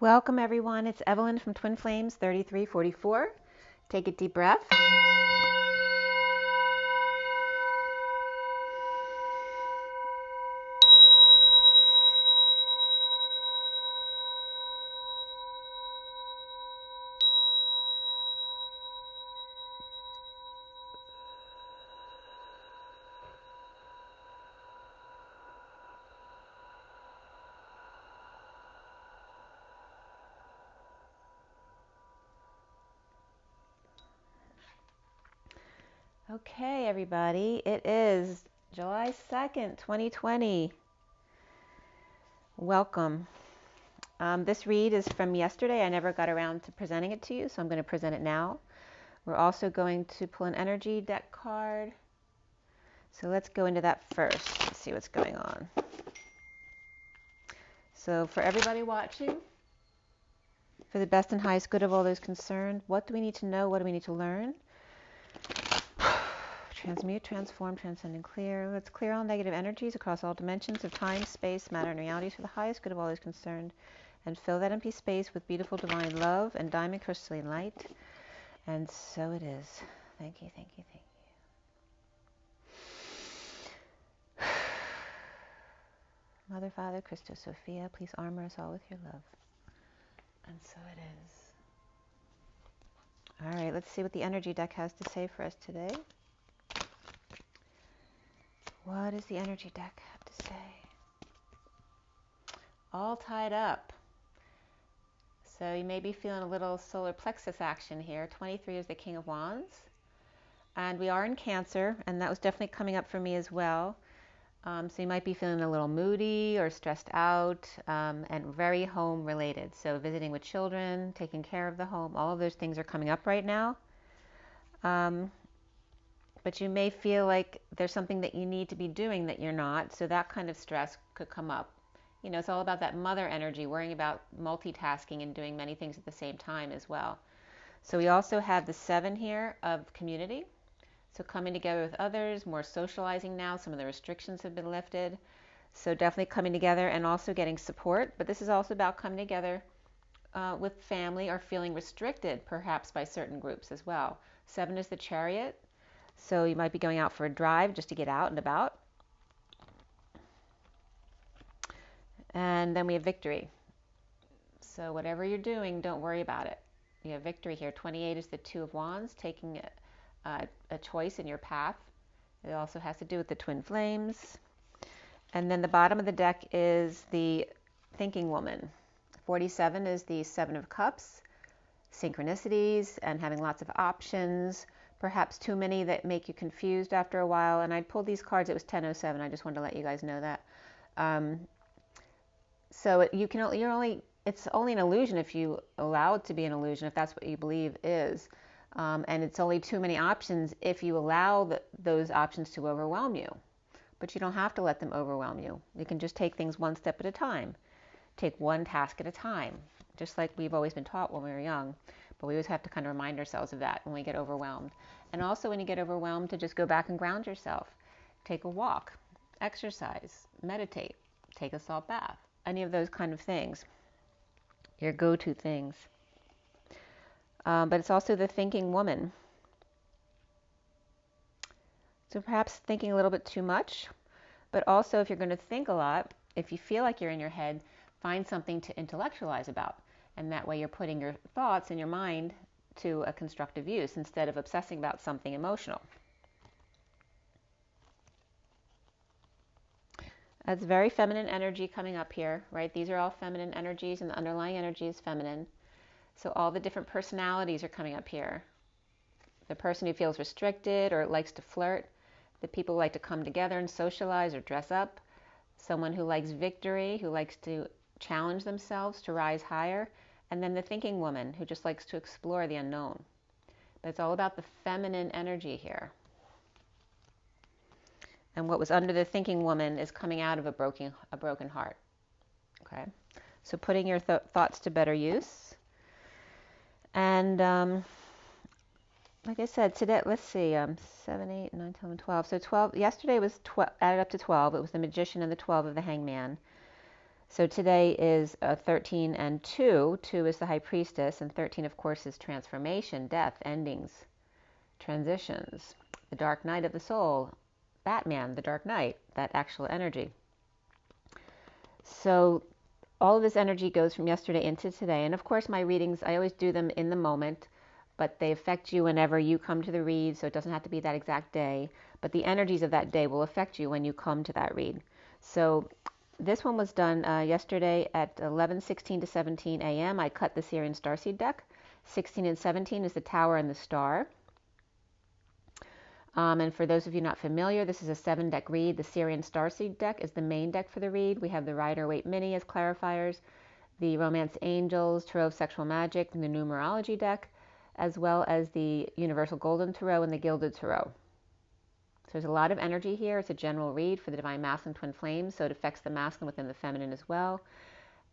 Welcome everyone, it's Evelyn from Twin Flames 3344. Take a deep breath. Okay, everybody, it is July 2nd, 2020. Welcome. This read is from yesterday. I never got around to presenting it to you, so I'm going to present it now. We're also going to pull an energy deck card. So let's go into that first. Let's see what's going on. So for everybody watching, for the best and highest good of all those concerned, what do we need to know? What do we need to learn? Transmute, transform, transcend, and clear. Let's clear all negative energies across all dimensions of time, space, matter, and realities for the highest good of all those concerned. And fill that empty space with beautiful divine love and diamond crystalline light. And so it is. Thank you, thank you, thank you. Mother, Father, Christos, Sophia, please armor us all with your love. And so it is. All right, let's see what the energy deck has to say for us today. What does the energy deck have to say? All tied up. So you may be feeling a little solar plexus action here. 23 is the King of Wands. And we are in Cancer, and that was definitely coming up for me as well. So you might be feeling a little moody or stressed out, and very home related. So visiting with children, taking care of the home, all of those things are coming up right now. But you may feel like there's something that you need to be doing that you're not. So that kind of stress could come up. You know, it's all about that mother energy, worrying about multitasking and doing many things at the same time as well. So we also have the 7 here of community. So coming together with others, more socializing now. Some of the restrictions have been lifted. So definitely coming together and also getting support. But this is also about coming together with family or feeling restricted perhaps by certain groups as well. 7 is the Chariot. So you might be going out for a drive just to get out and about. And then we have victory. So whatever you're doing, don't worry about it. You have victory here. 28 is the 2 of Wands, taking a choice in your path. It also has to do with the twin flames. And then the bottom of the deck is the thinking woman. 47 is the 7 of Cups, synchronicities and having lots of options. Perhaps too many that make you confused after a while. And I pulled these cards. It was 10:07. I just wanted to let you guys know that. So it's only an illusion if you allow it to be an illusion, if that's what you believe is. And it's only too many options if you allow those options to overwhelm you. But you don't have to let them overwhelm you. You can just take things one step at a time. Take one task at a time, just like we've always been taught when we were young. But we always have to kind of remind ourselves of that when we get overwhelmed. And also when you get overwhelmed, to just go back and ground yourself. Take a walk, exercise, meditate, take a salt bath, any of those kind of things. Your go-to things. But it's also the thinking woman. So perhaps thinking a little bit too much. But also if you're going to think a lot, if you feel like you're in your head, find something to intellectualize about. And that way you're putting your thoughts in your mind to a constructive use instead of obsessing about something emotional. That's very feminine energy coming up here, right? These are all feminine energies and the underlying energy is feminine. So all the different personalities are coming up here. The person who feels restricted or likes to flirt, the people who like to come together and socialize or dress up, someone who likes victory, who likes to challenge themselves to rise higher, and then the thinking woman who just likes to explore the unknown. But it's all about the feminine energy here. And what was under the thinking woman is coming out of a broken heart. Okay, so putting your thoughts to better use. And like I said, today, let's see, 7, 8, 9, 10, 12. So 12, yesterday was 12, added up to 12. It was the Magician and the 12 of the Hangman. So today is 13 and 2. 2 is the High Priestess, and 13, of course, is transformation, death, endings, transitions, the dark night of the soul, Batman, the Dark Knight, that actual energy. So all of this energy goes from yesterday into today. And of course, my readings, I always do them in the moment, but they affect you whenever you come to the read. So it doesn't have to be that exact day, but the energies of that day will affect you when you come to that read. So this one was done yesterday at 11:16 to 17 a.m. I cut the SIRIAN Starseed deck. 16 and 17 is the Tower and the Star. And for those of you not familiar, this is a 7-deck read. The SIRIAN Starseed deck is the main deck for the read. We have the Rider-Waite Mini as clarifiers, the Romance Angels, Tarot of Sexual Magic, and the Numerology deck, as well as the Universal Golden Tarot and the Gilded Tarot. So there's a lot of energy here. It's a general read for the Divine Masculine Twin Flames, so it affects the masculine within the feminine as well.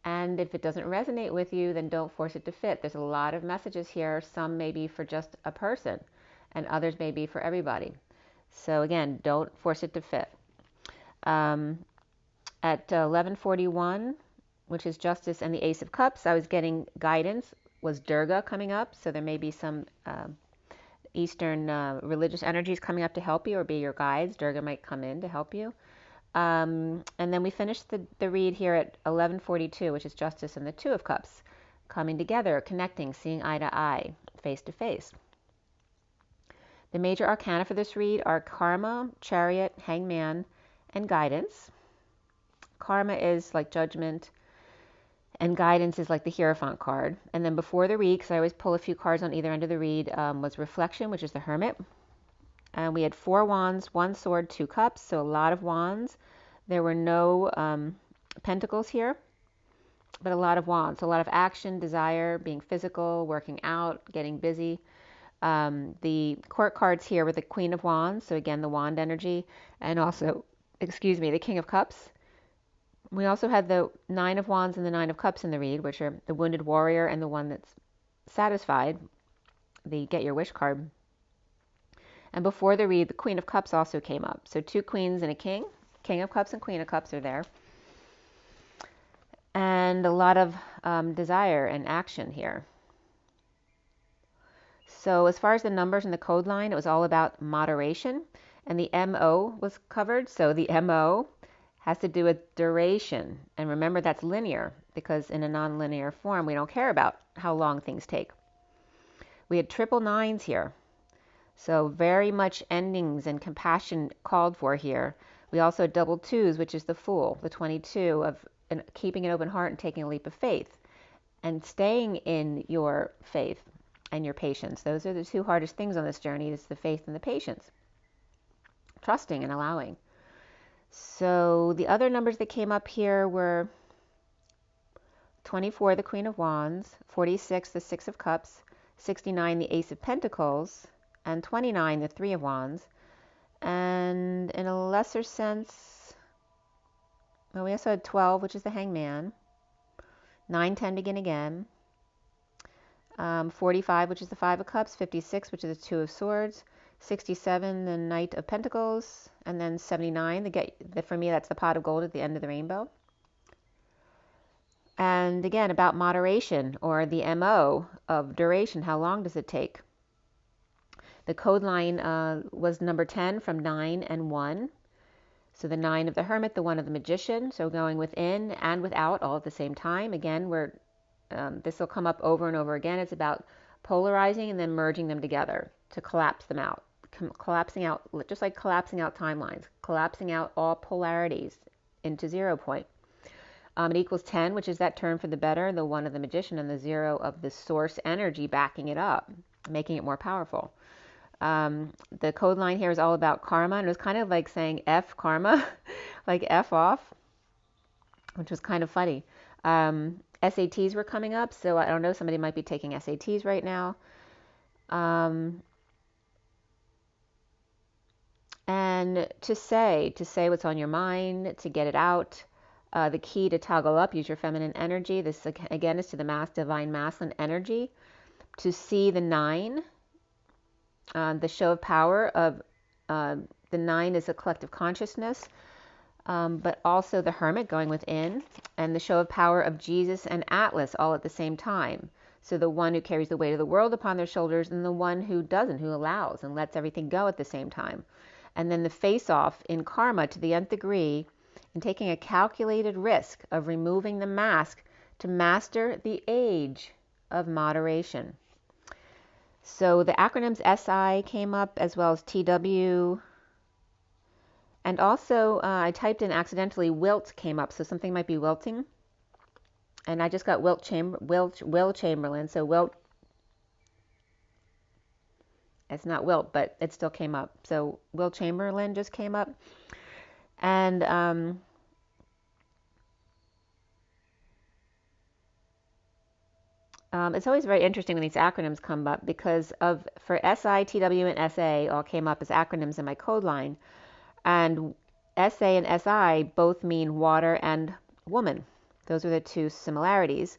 And if it doesn't resonate with you, then don't force it to fit. There's a lot of messages here. Some may be for just a person, and others may be for everybody. So again, don't force it to fit. At 11:41, which is Justice and the Ace of Cups, I was getting guidance. Was Durga coming up? So there may be some Eastern religious energies coming up to help you or be your guides. Durga might come in to help you. And then we finished the read here at 11:42, which is Justice and the Two of Cups, coming together, connecting, seeing eye to eye, face to face. The major arcana for this read are Karma, Chariot, Hangman, and Guidance. Karma is like Judgment, and Guidance is like the Hierophant card. And then before the read, because I always pull a few cards on either end of the read, was Reflection, which is the Hermit. And we had 4 wands, 1 sword, 2 cups, so a lot of wands. There were no pentacles here, but a lot of wands. So a lot of action, desire, being physical, working out, getting busy. The court cards here were the Queen of Wands, so again, the wand energy, and also, the King of Cups. We also had the 9 of Wands and the 9 of Cups in the read, which are the Wounded Warrior and the one that's satisfied, the Get Your Wish card. And before the read, the Queen of Cups also came up. So 2 queens and a king. King of Cups and Queen of Cups are there. And a lot of desire and action here. So as far as the numbers in the code line, it was all about moderation. And the MO was covered. So the MO has to do with duration. And remember, that's linear, because in a non-linear form, we don't care about how long things take. We had triple 9s here. So very much endings and compassion called for here. We also had double 2s, which is the Fool, the 22 of keeping an open heart and taking a leap of faith and staying in your faith and your patience. Those are the 2 hardest things on this journey, is the faith and the patience. Trusting and allowing. So the other numbers that came up here were 24, the Queen of Wands, 46, the 6 of Cups, 69, the Ace of Pentacles, and 29, the 3 of Wands. And in a lesser sense, well, we also had 12, which is the Hangman, 9, 10, Begin Again, 45, which is the 5 of Cups, 56, which is the 2 of Swords, 67, the Knight of Pentacles, and then 79, for me, that's the Pot of Gold at the end of the rainbow. And again, about moderation, or the MO of duration. How long does it take? The code line was number 10 from 9 and 1. So the 9 of the Hermit, the 1 of the Magician. So going within and without all at the same time. Again, this will come up over and over again. It's about polarizing and then merging them together to collapse them out. Collapsing out, just like collapsing out timelines. Collapsing out all polarities into 0 point. It equals 10, which is that turn for the better, the 1 of the Magician, and the 0 of the source energy backing it up, making it more powerful. The code line here is all about karma, and it was kind of like saying F karma, like F off, which was kind of funny. SATs were coming up, so I don't know, somebody might be taking SATs right now. And to say what's on your mind, to get it out. The key to toggle up, use your feminine energy. This again is to the divine masculine energy. To see the 9. The show of power of the 9 is a collective consciousness. but also the Hermit going within, and the show of power of Jesus and Atlas all at the same time. So the one who carries the weight of the world upon their shoulders, and the one who doesn't, who allows and lets everything go at the same time. And then the face-off in karma to the nth degree, and taking a calculated risk of removing the mask to master the age of moderation. So the acronyms SI came up, as well as TW. And also, I typed in accidentally wilt came up, so something might be wilting. And I just got Will Chamberlain, so wilt, it's not wilt, but it still came up. So Will Chamberlain just came up. And it's always very interesting when these acronyms come up, because for SI, TW, and SA all came up as acronyms in my code line. And SA and SI both mean water and woman. Those are the two similarities.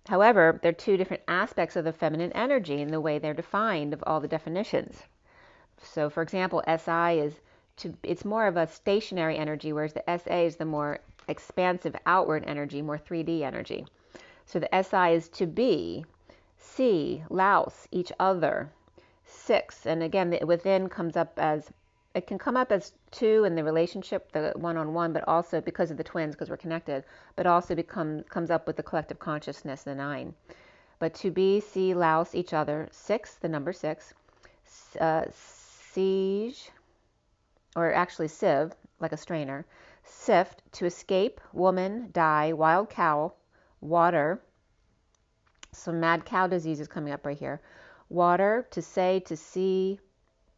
However, they're two different aspects of the feminine energy in the way they're defined of all the definitions. So, for example, SI it's more of a stationary energy, whereas the SA is the more expansive outward energy, more 3D energy. So the SI is to be, see, louse, each other, 6. And again, the within comes up as, it can come up as 2 in the relationship, the one-on-one, but also because of the twins, because we're connected, but also comes up with the collective consciousness, the 9. But to be, see, louse, each other, 6, the number 6, siege, or actually sieve, like a strainer, sift, to escape, woman, die, wild cow, water, some mad cow disease is coming up right here, water, to say, to see.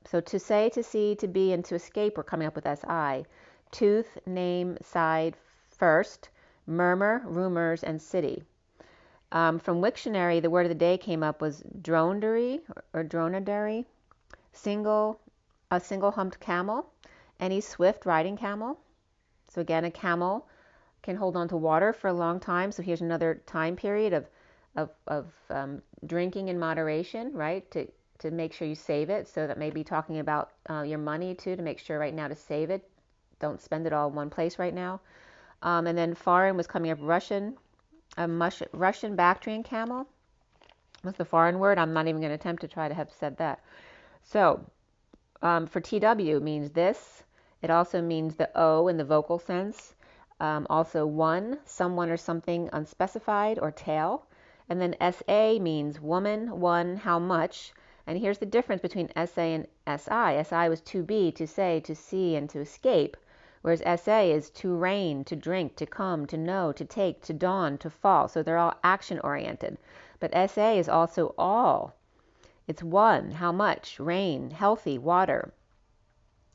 So to say, to see, to be, and to escape, we're coming up with SI. Tooth, name, side, first, murmur, rumors, and city. From Wiktionary, the word of the day came up was dromedary or dronadary, a single humped camel, any swift riding camel. So again, a camel can hold on to water for a long time. So here's another time period of drinking in moderation, right? To make sure you save it. So that may be talking about your money too, to make sure right now to save it. Don't spend it all in one place right now. And then foreign was coming up, Russian Bactrian camel. What's the foreign word? I'm not even going to attempt to try to have said that. So for TW means this. It also means the O in the vocal sense. Also one, someone or something unspecified, or tail. And then SA means woman, one, how much. And here's the difference between SA and SI. SI was to be, to say, to see, and to escape, whereas SA is to reign, to drink, to come, to know, to take, to dawn, to fall. So they're all action-oriented. But SA is also all. It's one, how much, rain, healthy, water,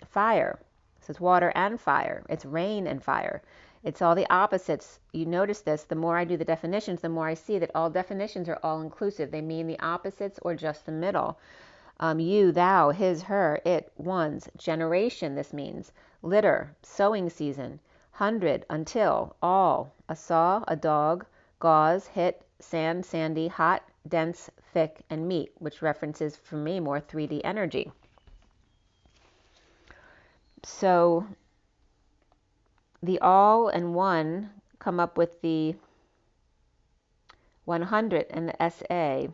fire. So it's water and fire. It's rain and fire. It's all the opposites. You notice this, the more I do the definitions, the more I see that all definitions are all inclusive. They mean the opposites or just the middle. You, thou, his, her, it, one's, generation, this means. Litter, sowing season. 100, until, all. A saw, a dog, gauze, hit, sand, sandy, hot, dense, thick, and meat, which references, for me, more 3D energy. So the all and one come up with the 100 and the SA.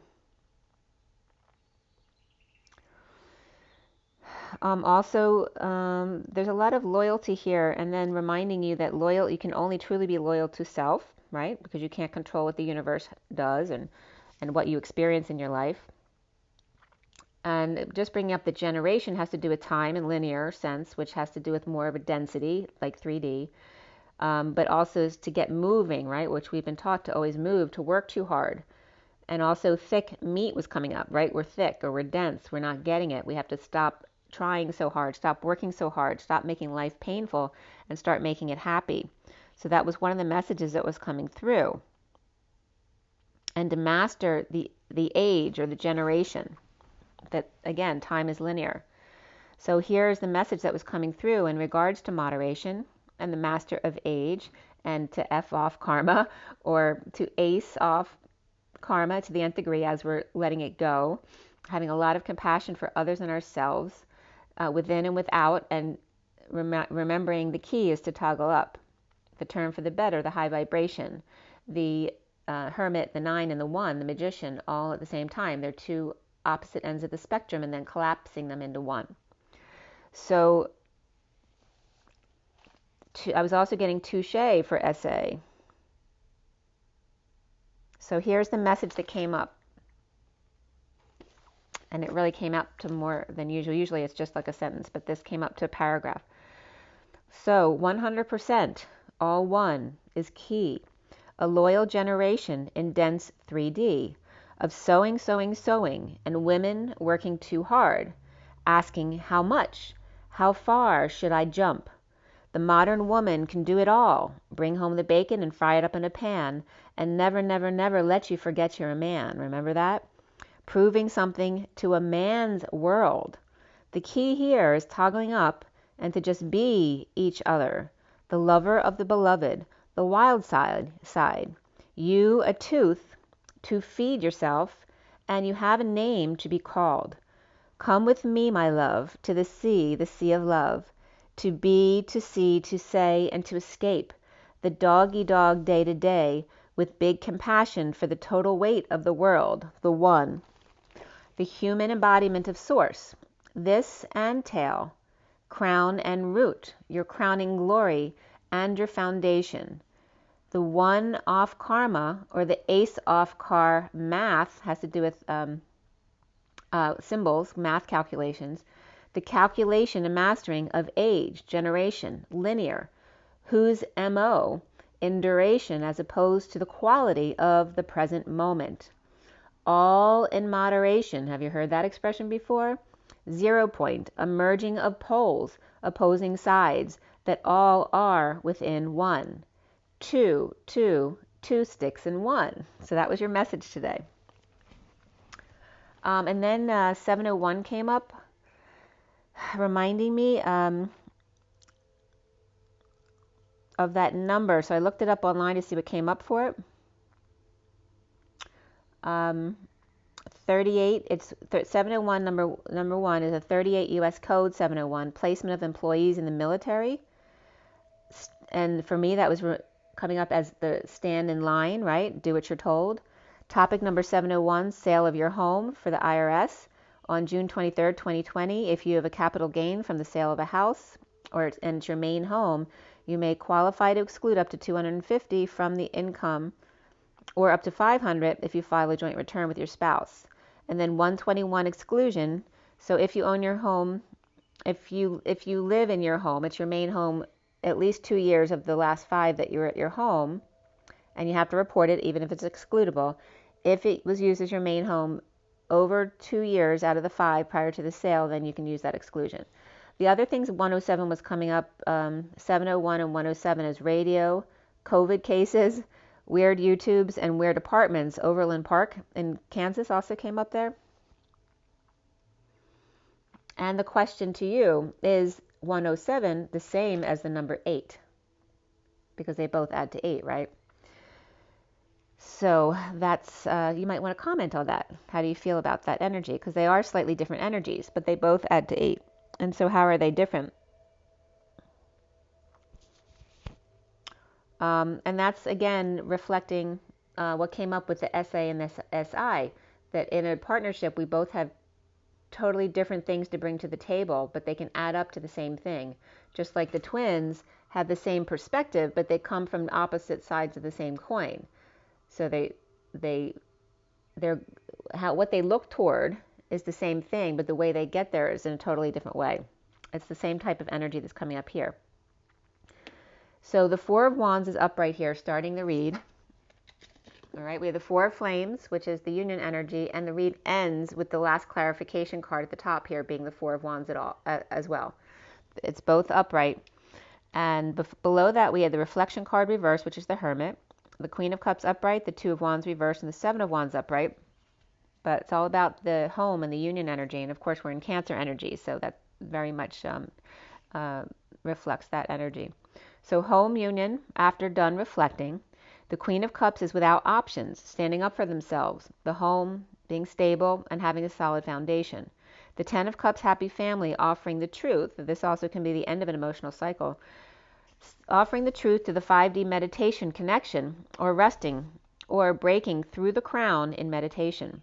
There's a lot of loyalty here, and then reminding you that you can only truly be loyal to self, right? Because you can't control what the universe does and what you experience in your life. And just bringing up the generation has to do with time and linear sense, which has to do with more of a density, like 3D. But also is to get moving, right? Which we've been taught to always move, to work too hard. And also thick meat was coming up, right? We're thick or we're dense. We're not getting it. We have to stop trying so hard, stop working so hard, stop making life painful, and start making it happy. So that was one of the messages that was coming through. And to master the age or the generation. That, again, time is linear. So here's the message that was coming through in regards to moderation and the master of age, and to F off karma, or to ace off karma to the nth degree as we're letting it go, having a lot of compassion for others and ourselves, within and without, and remembering the key is to toggle up. The turn for the better, the high vibration. The Hermit, the 9, and the 1, the Magician, all at the same time. They're two opposite ends of the spectrum and then collapsing them into one. So I was also getting touche for SA. So here's the message that came up. And it really came up to more than usual. Usually it's just like a sentence, but this came up to a paragraph. So 100%, all one, is key. A loyal generation in dense 3D of sewing, sewing, sewing, and women working too hard, asking how much, how far should I jump? The modern woman can do it all, bring home the bacon and fry it up in a pan, and never, never, never let you forget you're a man. Remember that? Proving something to a man's world. The key here is toggling up and to just be each other, the lover of the beloved, the wild side. You a tooth to feed yourself, and you have a name to be called. Come with me, my love, to the sea of love, to be, to see, to say, and to escape the dog-eat-dog day to day with big compassion for the total weight of the world, the one, the human embodiment of source, this and tail, crown and root, your crowning glory and your foundation. The one off karma, or the ace off car math, has to do with symbols, math calculations. The calculation and mastering of age, generation, linear, whose MO in duration as opposed to the quality of the present moment. All in moderation. Have you heard that expression before? 0 point, a merging of poles, opposing sides, that all are within one. Two sticks in one. So that was your message today. And then 701 came up, reminding me of that number. So I looked it up online to see what came up for it. 38, it's 701, number 1 is a 38 U.S. code 701, placement of employees in the military. And for me, that was coming up as the stand in line, right? Do what you're told. Topic number 701, sale of your home for the IRS on June 23rd, 2020. If you have a capital gain from the sale of a house and it's your main home, you may qualify to exclude up to $250 from the income, or up to $500 if you file a joint return with your spouse. And then 121 exclusion. So if you own your home, if you live in your home, it's your main home, at least 2 years of the last 5 that you're at your home, and you have to report it even if it's excludable. If it was used as your main home over 2 years out of the 5 prior to the sale, then you can use that exclusion. The other things, 107 was coming up, 701 and 107 is radio, COVID cases, weird YouTubes, and weird apartments. Overland Park in Kansas also came up there. And the question to you is 107 the same as the number 8? Because they both add to 8, right? So that's, you might want to comment on that. How do you feel about that energy? Because they are slightly different energies, but they both add to 8. And so how are they different? And that's, again, reflecting what came up with the SA and the SI, that in a partnership, we both have totally different things to bring to the table, but they can add up to the same thing. Just like the twins have the same perspective, but they come from opposite sides of the same coin. So what they look toward is the same thing, but the way they get there is in a totally different way. It's the same type of energy that's coming up here. So the Four of Wands is up right here, starting the read. All right, we have the Four of Flames, which is the union energy, and the read ends with the last clarification card at the top here being the Four of Wands as well. It's both upright. And below that, we have the reflection card reverse, which is the Hermit, the Queen of Cups upright, the Two of Wands reverse, and the Seven of Wands upright. But it's all about the home and the union energy. And of course, we're in Cancer energy, so that very much reflects that energy. So home union, after done reflecting, the Queen of Cups is without options, standing up for themselves, the home being stable and having a solid foundation. The Ten of Cups, happy family, offering the truth. This also can be the end of an emotional cycle. Offering the truth to the 5D meditation connection, or resting, or breaking through the crown in meditation.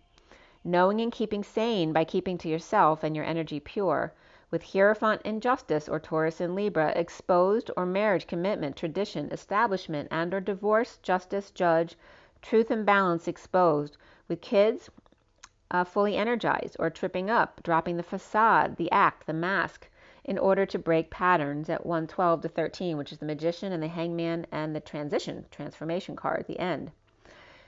Knowing and keeping sane by keeping to yourself and your energy pure. With Hierophant in Justice, or Taurus in Libra, exposed, or marriage, commitment, tradition, establishment, and or divorce, justice, judge, truth and balance exposed. With Kids, fully energized, or tripping up, dropping the facade, the act, the mask, in order to break patterns at 112 to 13, which is the Magician and the Hangman and the transformation card, the end.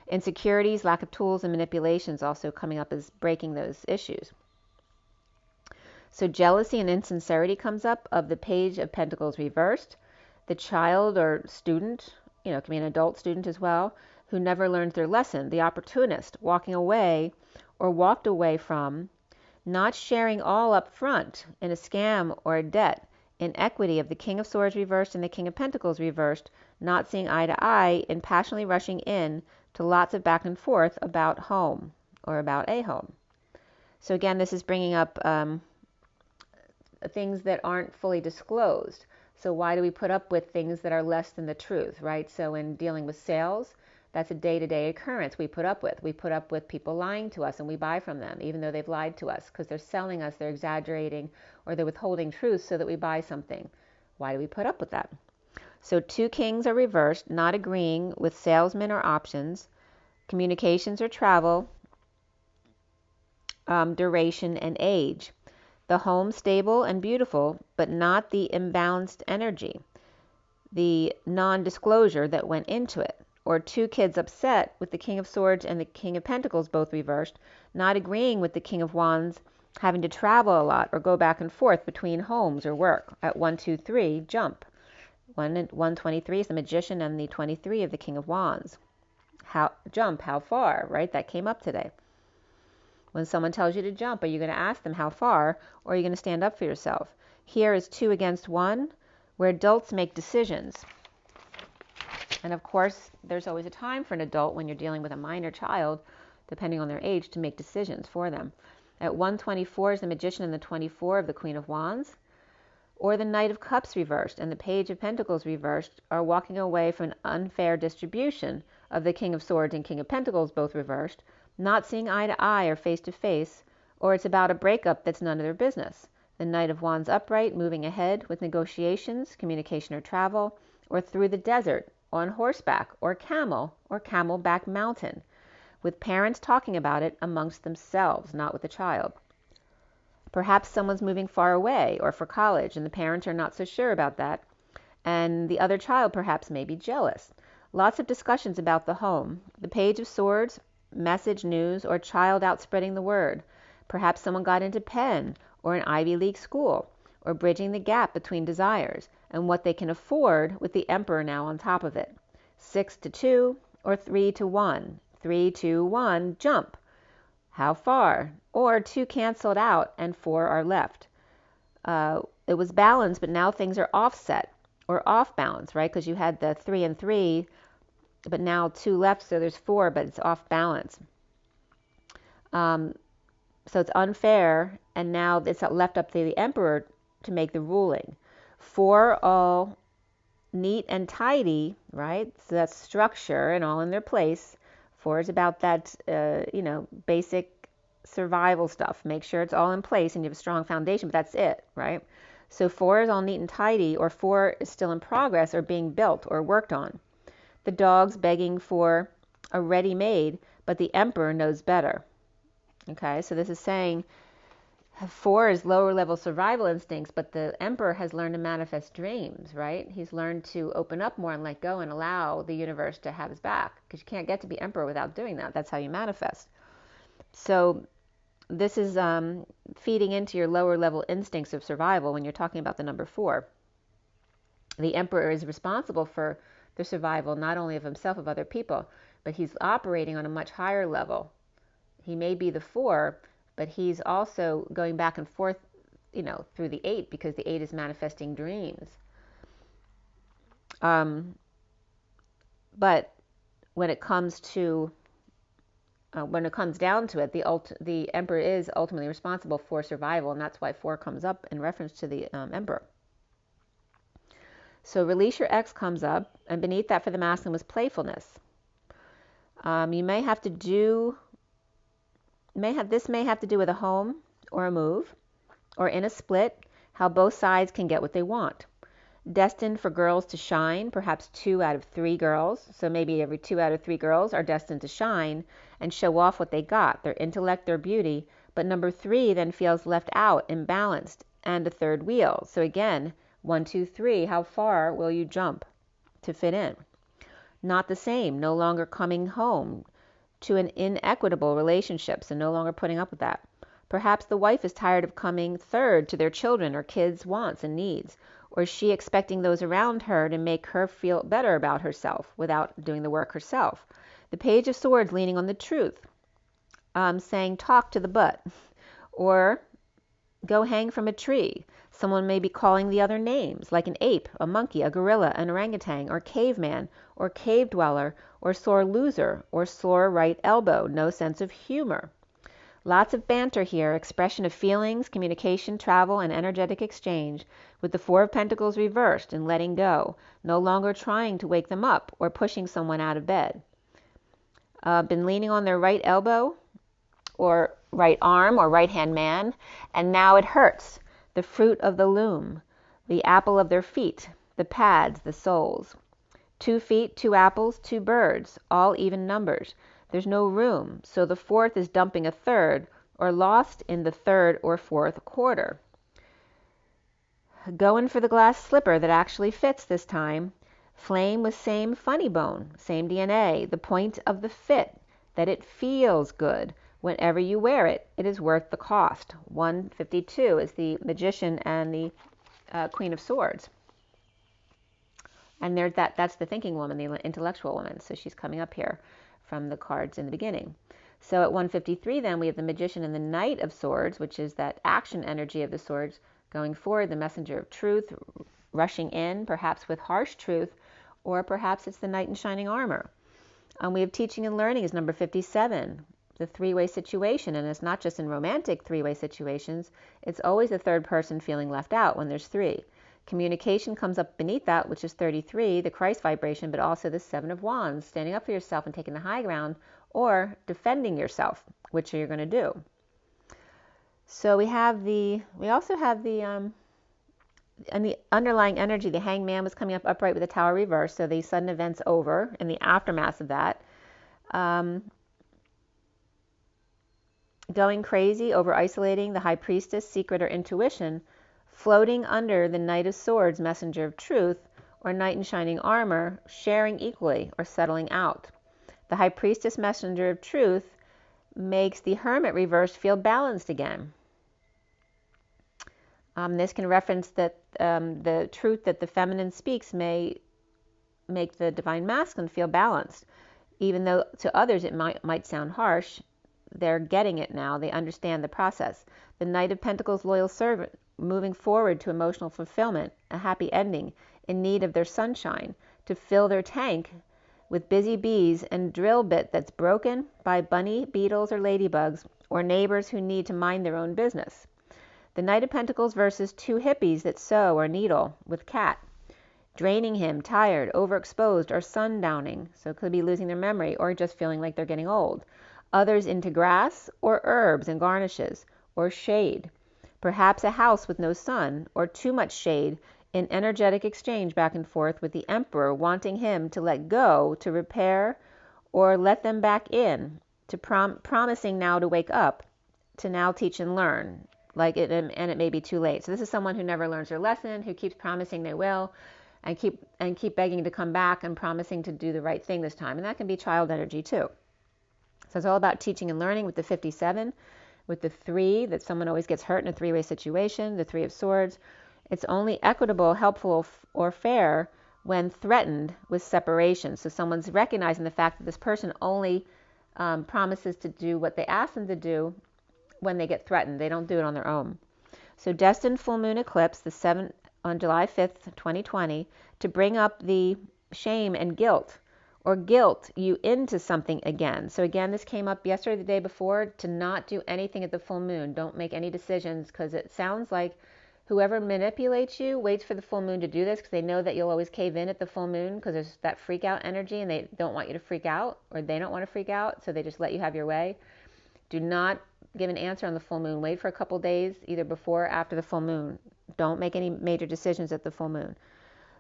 Insecurities, lack of tools, and manipulations also coming up as breaking those issues. So jealousy and insincerity comes up of the Page of Pentacles reversed. The child or student, can be an adult student as well, who never learns their lesson. The opportunist, walking away or walked away from, not sharing all up front in a scam or a debt. Inequity of the King of Swords reversed and the King of Pentacles reversed, not seeing eye to eye and passionately rushing in to lots of back and forth about home or about a home. So again, this is bringing up things that aren't fully disclosed. So why do we put up with things that are less than the truth, right? So in dealing with sales, that's a day-to-day occurrence we put up with. We put up with people lying to us and we buy from them, even though they've lied to us, because they're selling us, they're exaggerating, or they're withholding truth so that we buy something. Why do we put up with that? So 2 kings are reversed, not agreeing with salesmen or options, communications or travel, duration and age. The home stable and beautiful, but not the imbalanced energy, the non-disclosure that went into it. Or 2 kids upset with the King of Swords and the King of Pentacles both reversed, not agreeing with the King of Wands, having to travel a lot or go back and forth between homes or work. At 1, 2, 3, jump. 123 is the Magician and the 23 of the King of Wands. How far, right? That came up today. When someone tells you to jump, are you going to ask them how far, or are you going to stand up for yourself? Here is 2 against 1, where adults make decisions. And of course, there's always a time for an adult when you're dealing with a minor child, depending on their age, to make decisions for them. At 124 is the Magician and the 24 of the Queen of Wands. Or the Knight of Cups reversed and the Page of Pentacles reversed are walking away from an unfair distribution of the King of Swords and King of Pentacles both reversed, not seeing eye to eye or face to face, or it's about a breakup that's none of their business. The Knight of Wands upright, moving ahead with negotiations, communication or travel, or through the desert, on horseback, or camelback mountain, with parents talking about it amongst themselves, not with the child. Perhaps someone's moving far away or for college, and the parents are not so sure about that, and the other child perhaps may be jealous. Lots of discussions about the home. The Page of Swords, message, news, or child out spreading the word. Perhaps someone got into Penn or an Ivy League school, or bridging the gap between desires and what they can afford with the Emperor now on top of it. 6 to 2 or 3 to 1. 3, 2, 1, jump. How far? Or 2 canceled out and 4 are left. It was balanced, but now things are offset or off balance, right? Because you had the 3 and 3, but now 2 left, so there's 4, but it's off balance. So it's unfair, and now it's left up to the Emperor to make the ruling. 4 all neat and tidy, right? So that's structure and all in their place. 4 is about that, basic survival stuff. Make sure it's all in place and you have a strong foundation, but that's it, right? So 4 is all neat and tidy, or 4 is still in progress or being built or worked on. The dog's begging for a ready-made, but the Emperor knows better. Okay, so this is saying 4 is lower level survival instincts, but the Emperor has learned to manifest dreams, right? He's learned to open up more and let go and allow the universe to have his back, because you can't get to be Emperor without doing that. That's how you manifest. So this is feeding into your lower level instincts of survival when you're talking about the number 4. The Emperor is responsible for the survival not only of himself, of other people, but he's operating on a much higher level. He may be the 4, but he's also going back and forth, through the 8, because the 8 is manifesting dreams. But when it comes to when it comes down to it, the Emperor is ultimately responsible for survival, and that's why 4 comes up in reference to the Emperor. So release your ex comes up, and beneath that for the masculine was playfulness. You may have to do, this may have to do with a home or a move, or in a split, how both sides can get what they want. Destined for girls to shine, perhaps 2 out of 3 girls. So maybe every 2 out of 3 girls are destined to shine and show off what they got, their intellect, their beauty. But number 3 then feels left out, imbalanced, and a third wheel. So again, 1, 2, 3, how far will you jump to fit in? Not the same, no longer coming home to an inequitable relationship, so no longer putting up with that. Perhaps the wife is tired of coming third to their children or kids' wants and needs, or is she expecting those around her to make her feel better about herself without doing the work herself? The Page of Swords leaning on the truth, saying talk to the butt, or go hang from a tree. Someone may be calling the other names, like an ape, a monkey, a gorilla, an orangutan, or caveman, or cave dweller, or sore loser, or sore right elbow, no sense of humor. Lots of banter here, expression of feelings, communication, travel, and energetic exchange, with the 4 of Pentacles reversed and letting go, no longer trying to wake them up or pushing someone out of bed. Been leaning on their right elbow or right arm or right-hand man, and now it hurts. The fruit of the loom, the apple of their feet, the pads, the soles. 2 feet, 2 apples, 2 birds, all even numbers. There's no room, so the 4th is dumping a 3rd or lost in the 3rd or 4th quarter. Going for the glass slipper that actually fits this time. Flame with same funny bone, same DNA. The point of the fit, that it feels good. Whenever you wear it, it is worth the cost. 152 is the Magician and the Queen of Swords. And there's that's the thinking woman, the intellectual woman. So she's coming up here from the cards in the beginning. So at 153 then we have the Magician and the Knight of Swords, which is that action energy of the swords going forward, the messenger of truth, rushing in, perhaps with harsh truth, or perhaps it's the knight in shining armor. We have teaching and learning is number 57, the 3-way situation, and it's not just in romantic 3-way situations, it's always the 3rd person feeling left out when there's 3. Communication comes up beneath that, which is 33, the Christ vibration, but also the 7 of Wands, standing up for yourself and taking the high ground, or defending yourself, which you're going to do. So we also have the and the underlying energy, the Hangman was coming up upright with the Tower reversed, so the sudden events over in the aftermath of that. Going crazy over isolating the High Priestess, secret or intuition, floating under the Knight of Swords, messenger of truth, or Knight in shining armor, sharing equally or settling out. The High Priestess, messenger of truth, makes the Hermit reversed feel balanced again. This can reference that the truth that the feminine speaks may make the divine masculine feel balanced. Even though to others it might sound harsh, they're getting it now. They understand the process. The Knight of Pentacles, loyal servant, moving forward to emotional fulfillment, a happy ending, in need of their sunshine, to fill their tank with busy bees and drill bit that's broken by bunny, beetles, or ladybugs, or neighbors who need to mind their own business. The Knight of Pentacles versus 2 hippies that sew or needle with cat, draining him, tired, overexposed, or sundowning, so could be losing their memory or just feeling like they're getting old. Others into grass or herbs and garnishes, or shade, perhaps a house with no sun, or too much shade, in energetic exchange back and forth with the Emperor wanting him to let go, to repair, or let them back in, to promising now to wake up, to now teach and learn, and it may be too late. So this is someone who never learns their lesson, who keeps promising they will, and keep begging to come back and promising to do the right thing this time. And that can be child energy too. So it's all about teaching and learning with the 57, with the 3, that someone always gets hurt in a 3-way situation, the 3 of Swords. It's only equitable, helpful, or fair when threatened with separation. So someone's recognizing the fact that this person only promises to do what they ask them to do when they get threatened. They don't do it on their own. So destined full moon eclipse, the 7th on July 5th, 2020, to bring up the shame and guilt, or guilt you into something again. So again, this came up yesterday, the day before, to not do anything at the full moon. Don't make any decisions, because it sounds like whoever manipulates you waits for the full moon to do this, because they know that you'll always cave in at the full moon, because there's that freak out energy and they don't want you to freak out, or they don't want to freak out, so they just let you have your way. Do not give an answer on the full moon. Wait for a couple days, either before or after the full moon. Don't make any major decisions at the full moon.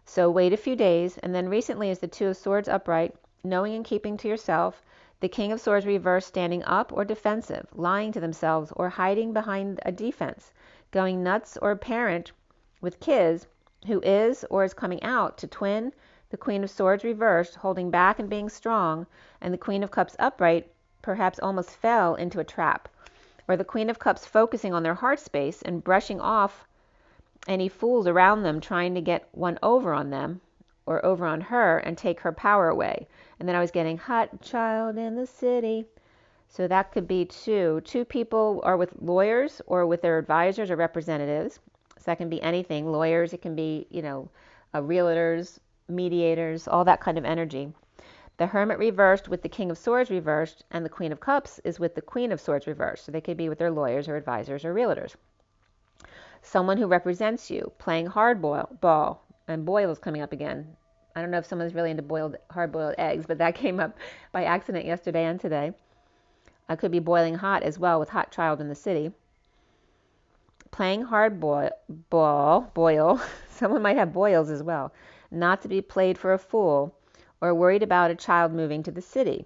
So wait a few days, and then recently is the Two of Swords upright, knowing and keeping to yourself, the King of Swords reversed, standing up or defensive, lying to themselves or hiding behind a defense, going nuts or parent with kids who is or is coming out to twin, the Queen of Swords reversed, holding back and being strong, and the Queen of Cups upright, perhaps almost fell into a trap, or the Queen of Cups focusing on their heart space and brushing off any fools around them trying to get one over on them or over on her and take her power away. And then I was getting hot child in the city. So that could be two. Two people are with lawyers or with their advisors or representatives. So that can be anything. Lawyers, it can be, realtors, mediators, all that kind of energy. The Hermit reversed with the King of Swords reversed, and the Queen of Cups is with the Queen of Swords reversed. So they could be with their lawyers or advisors or realtors. Someone who represents you, playing hardball, and boil is coming up again. I don't know if someone's really into hard-boiled eggs, but that came up by accident yesterday and today. I could be boiling hot as well with hot child in the city. Playing boil. Someone might have boils as well. Not to be played for a fool, or worried about a child moving to the city.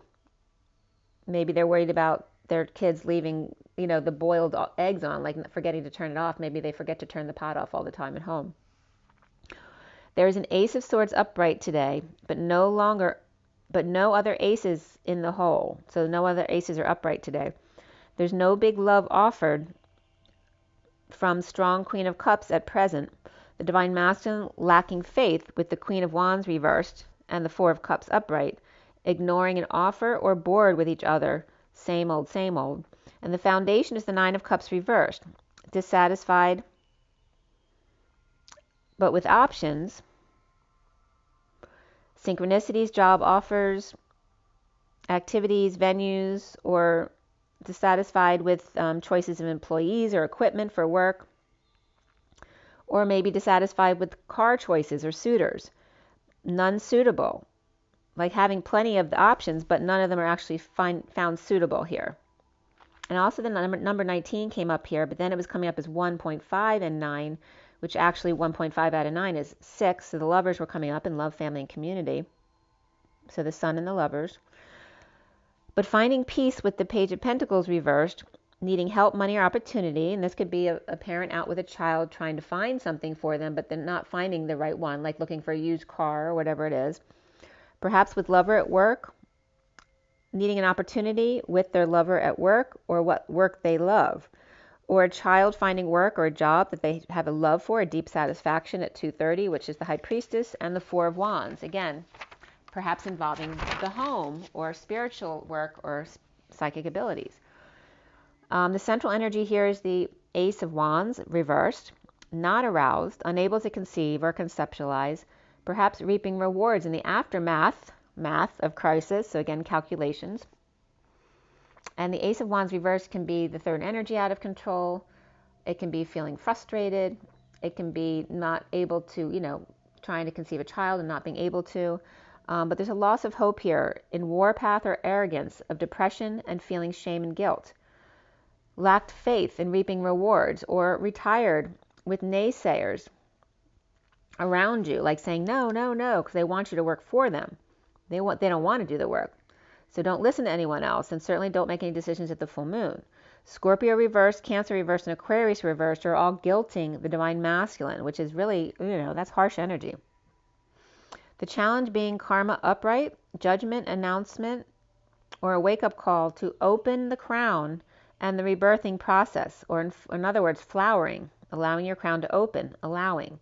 Maybe they're worried about their kids leaving, the boiled eggs on, like forgetting to turn it off. Maybe they forget to turn the pot off all the time at home. There is an Ace of Swords upright today, but no other aces in the hole. So no other aces are upright today. There's no big love offered from strong Queen of Cups at present. The Divine Masculine lacking faith with the Queen of Wands reversed and the Four of Cups upright, ignoring an offer or bored with each other. Same old, same old. And the foundation is the Nine of Cups reversed. Dissatisfied, but with options. Synchronicities, job offers, activities, venues, or dissatisfied with choices of employees or equipment for work. Or maybe dissatisfied with car choices or suitors. None suitable. Like having plenty of the options, but none of them are actually found suitable here. And also the number 19 came up here, but then it was coming up as 1.5 and 9, which actually 1.5 out of 9 is 6. So the lovers were coming up in love, family, and community. So the sun and the lovers. But finding peace with the Page of Pentacles reversed, needing help, money, or opportunity. And this could be a parent out with a child trying to find something for them, but they're not finding the right one, like looking for a used car or whatever it is. Perhaps with lover at work, needing an opportunity with their lover at work or what work they love. Or a child finding work or a job that they have a love for, a deep satisfaction at 2:30, which is the High Priestess, and the Four of Wands. Again, perhaps involving the home or spiritual work or psychic abilities. The central energy here is the Ace of Wands reversed, not aroused, unable to conceive or conceptualize, perhaps reaping rewards in the aftermath of crisis, so again, calculations. And the Ace of Wands reversed can be the third energy out of control. It can be feeling frustrated. It can be not able to, trying to conceive a child and not being able to. But there's a loss of hope here in warpath or arrogance, of depression and feeling shame and guilt. Lacked faith in reaping rewards, or retired with naysayers around you, like saying no, because they want you to work for them. They don't want to do the work. So don't listen to anyone else, and certainly don't make any decisions at the full moon. Scorpio reversed, Cancer reversed, and Aquarius reversed are all guilting the Divine Masculine, which is really, that's harsh energy. The challenge being karma upright, judgment, announcement, or a wake-up call to open the crown and the rebirthing process, or in other words, flowering, allowing your crown to open, allowing.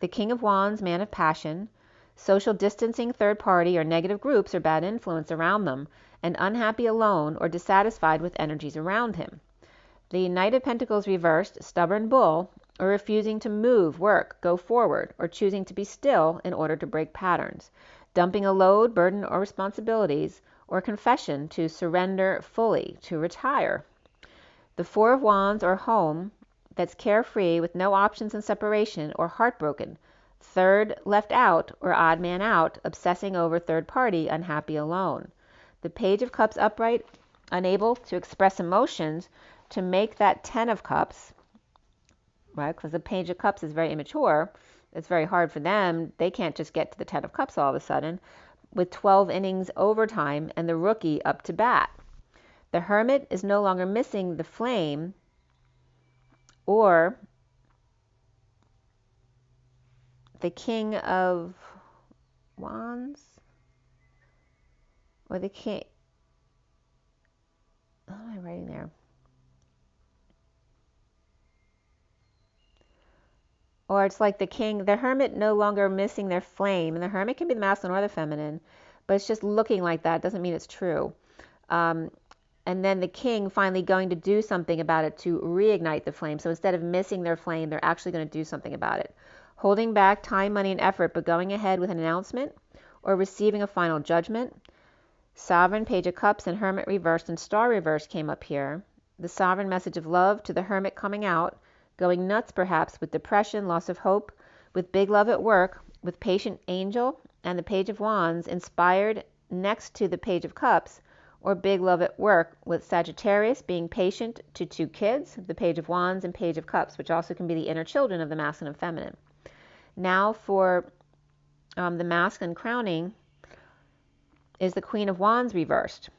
The King of Wands, man of passion, social distancing, third party, or negative groups or bad influence around them, and unhappy alone or dissatisfied with energies around him. The Knight of Pentacles reversed, stubborn bull, or refusing to move, work, go forward, or choosing to be still in order to break patterns. dumping a load, burden, or responsibilities, or confession to surrender fully, to retire. The Four of Wands, or home, that's carefree with no options and separation, or heartbroken. Third left out, or odd man out, obsessing over third party, unhappy alone. The Page of Cups upright, unable to express emotions, to make that Ten of Cups, right? Because the Page of Cups is very immature. It's very hard for them. They can't just get to the Ten of Cups all of a sudden, with 12 innings overtime and the Rookie up to bat. The Hermit is no longer missing the flame, or the King of Wands, or the King, what am I writing there? Or it's like the King, the Hermit no longer missing their flame. And the Hermit can be the masculine or the feminine, but it's just looking like that. Doesn't mean it's true. And then the King finally going to do something about it to reignite the flame. So instead of missing their flame, they're actually going to do something about it. Holding back time, money, and effort, but going ahead with an announcement or receiving a final judgment. Sovereign, Page of Cups, and Hermit reversed and Star reversed came up here. The Sovereign message of love to the Hermit coming out. Going nuts perhaps with depression, loss of hope, with big love at work, with patient angel and the Page of Wands inspired next to the Page of Cups, or big love at work with Sagittarius being patient to two kids, the Page of Wands and Page of Cups, which also can be the inner children of the masculine and feminine. Now for the masculine crowning is the Queen of Wands reversed.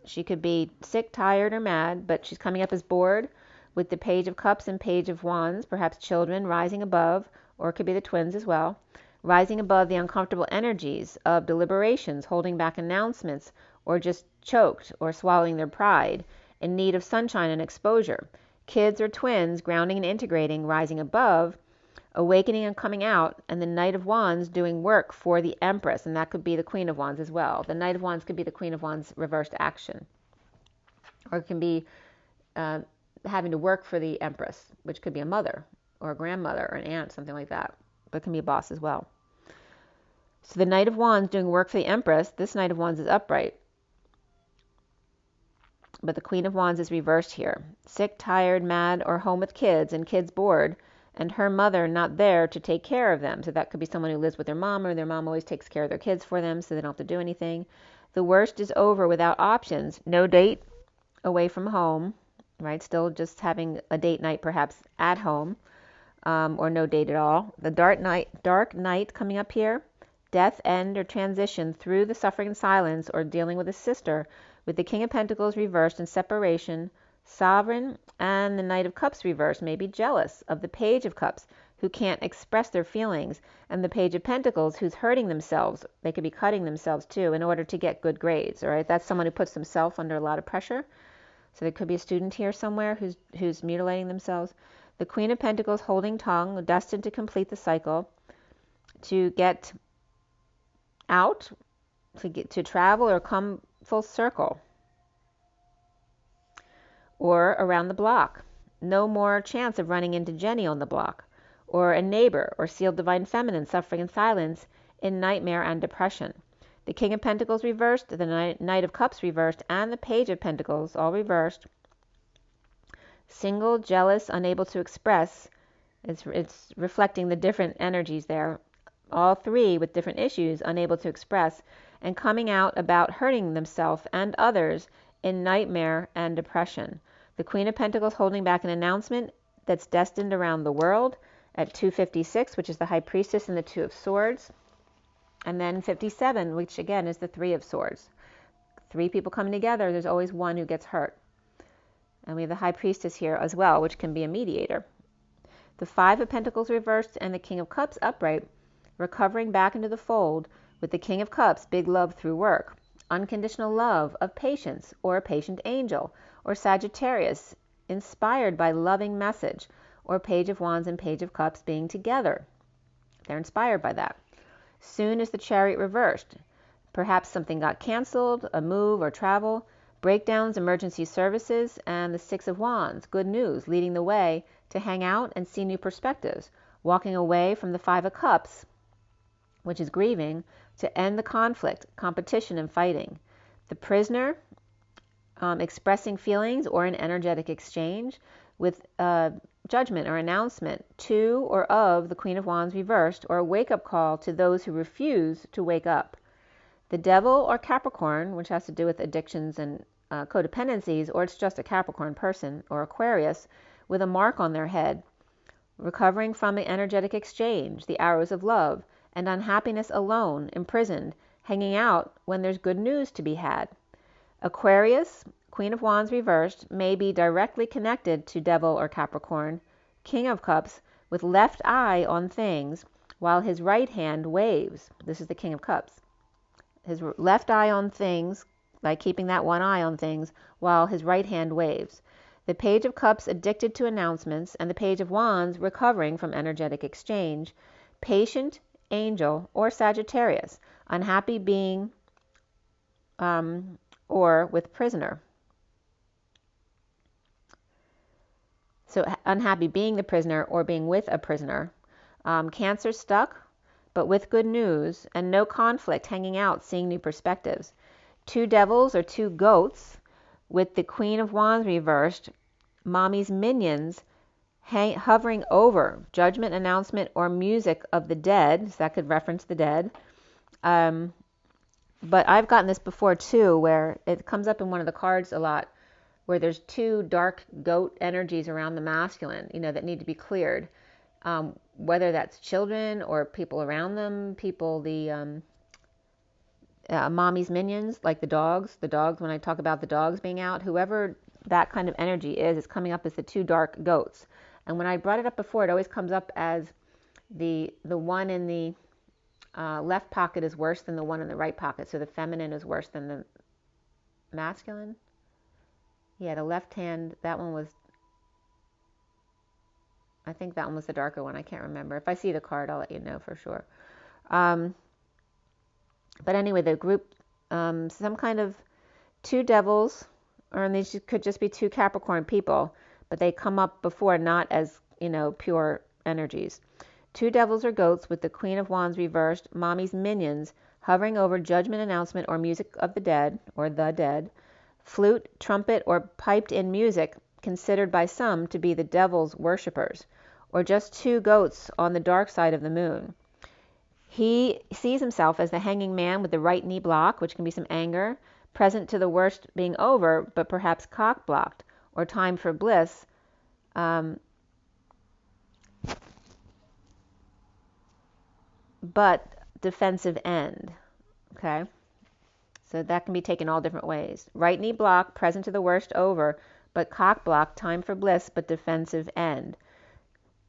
She could be sick, tired, or mad, but she's coming up as bored, with the Page of Cups and Page of Wands, perhaps children rising above, or it could be the twins as well, rising above the uncomfortable energies of deliberations, holding back announcements, or just choked or swallowing their pride, in need of sunshine and exposure. Kids or twins grounding and integrating, rising above, awakening and coming out, and the Knight of Wands doing work for the Empress, and that could be the Queen of Wands as well. The Knight of Wands could be the Queen of Wands reversed action, or it can be having to work for the Empress, which could be a mother or a grandmother or an aunt, something like that, but it can be a boss as well. So the Knight of Wands doing work for the Empress, this Knight of Wands is upright, but the Queen of Wands is reversed here. Sick, tired, mad, or home with kids and kids bored, and her mother not there to take care of them. So that could be someone who lives with their mom, or their mom always takes care of their kids for them so they don't have to do anything. The worst is over without options. No date away from home, right? Still just having a date night perhaps at home, or no date at all. The dark night coming up here. Death, end, or transition through the suffering and silence, or dealing with a sister, with the King of Pentacles reversed in separation. Sovereign and the Knight of Cups reversed may be jealous of the Page of Cups, who can't express their feelings, and the Page of Pentacles, who's hurting themselves. They could be cutting themselves too in order to get good grades. All right, that's someone who puts themselves under a lot of pressure. So there could be a student here somewhere who's mutilating themselves. The Queen of Pentacles holding tongue, destined to complete the cycle, to get out, to travel or come full circle, or around the block. No more chance of running into Jenny on the block, or a neighbor, or sealed divine feminine suffering in silence in nightmare and depression. The King of Pentacles reversed, the Knight of Cups reversed, and the Page of Pentacles all reversed. Single, jealous, unable to express. It's reflecting the different energies there. All three with different issues, unable to express, and coming out about hurting themselves and others in nightmare and depression. The Queen of Pentacles holding back an announcement that's destined around the world at 256, which is the High Priestess and the Two of Swords. And then 57, which again is the Three of Swords. Three people coming together, there's always one who gets hurt. And we have the High Priestess here as well, which can be a mediator. The Five of Pentacles reversed and the King of Cups upright, recovering back into the fold with the King of Cups, big love through work. Unconditional love of patience, or a patient angel, or Sagittarius, inspired by loving message, or Page of Wands and Page of Cups being together. They're inspired by that. Soon as the Chariot reversed, perhaps something got canceled, a move or travel, breakdowns, emergency services, and the Six of Wands, good news, leading the way to hang out and see new perspectives, walking away from the Five of Cups, which is grieving, to end the conflict, competition, and fighting. The prisoner, expressing feelings or an energetic exchange with judgment or announcement to or of the Queen of Wands reversed, or a wake-up call to those who refuse to wake up. The Devil or Capricorn, which has to do with addictions and codependencies, or it's just a Capricorn person, or Aquarius, with a mark on their head, recovering from the energetic exchange, the arrows of love, and unhappiness alone, imprisoned, hanging out when there's good news to be had. Aquarius, Queen of Wands reversed, may be directly connected to Devil or Capricorn, King of Cups, with left eye on things while his right hand waves. This is the King of Cups. His left eye on things, like keeping that one eye on things, while his right hand waves. The Page of Cups addicted to announcements, and the Page of Wands recovering from energetic exchange. Patient, Angel, or Sagittarius, unhappy being or with prisoner. So unhappy being the prisoner or being with a prisoner. Cancer stuck, but with good news, and no conflict, hanging out, seeing new perspectives. Two devils or two goats with the Queen of Wands reversed, mommy's minions hovering over, judgment, announcement, or music of the dead. So that could reference the dead. But I've gotten this before too, where it comes up in one of the cards a lot, where there's two dark goat energies around the masculine, that need to be cleared. Whether that's children or people around them, mommy's minions, like the dogs, when I talk about the dogs being out, whoever that kind of energy is coming up as the two dark goats. And when I brought it up before, it always comes up as the one in the left pocket is worse than the one in the right pocket. So the feminine is worse than the masculine. Yeah, the left hand, I think that one was the darker one. I can't remember. If I see the card, I'll let you know for sure. But anyway, the group, some kind of two devils, or these could just be two Capricorn people, but they come up before not as, pure energies. Two devils or goats with the Queen of Wands reversed, mommy's minions hovering over, judgment, announcement, or music of the dead, or the dead. Flute, trumpet, or piped-in music considered by some to be the devil's worshippers, or just two goats on the dark side of the moon. He sees himself as the hanging man with the right knee block, which can be some anger, present to the worst being over, but perhaps cock-blocked, or time for bliss, but defensive end. Okay? So that can be taken all different ways. Right knee block, present to the worst over, but cock block, time for bliss, but defensive end.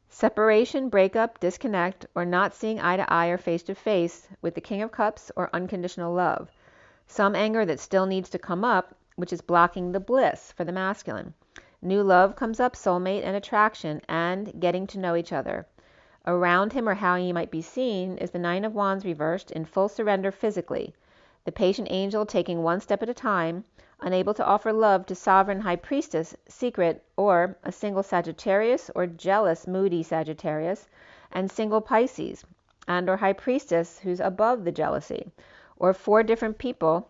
Separation, breakup, disconnect, or not seeing eye to eye or face to face with the King of Cups, or unconditional love. Some anger that still needs to come up, which is blocking the bliss for the masculine. New love comes up, soulmate and attraction, and getting to know each other. Around him, or how he might be seen, is the Nine of Wands reversed in full surrender physically. The patient angel taking one step at a time, unable to offer love to sovereign high priestess, secret, or a single Sagittarius or jealous, moody Sagittarius, and single Pisces, and or high priestess who's above the jealousy, or four different people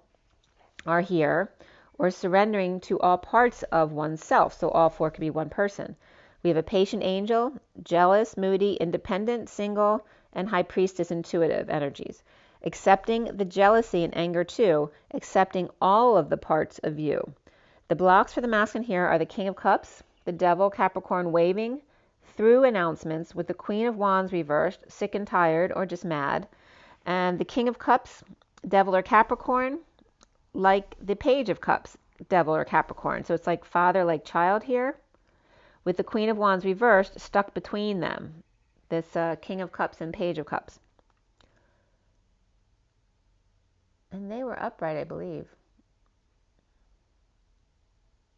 are here, or surrendering to all parts of oneself, so all four could be one person. We have a patient angel, jealous, moody, independent, single, and high priestess intuitive energies. Accepting the jealousy and anger too, accepting all of the parts of you. The blocks for the masculine here are the King of Cups, the Devil, Capricorn waving through announcements with the Queen of Wands reversed, sick and tired or just mad, and the King of Cups, Devil or Capricorn, like the Page of Cups, Devil or Capricorn. So it's like father, like child here, with the Queen of Wands reversed, stuck between them, this King of Cups and Page of Cups. And they were upright, I believe.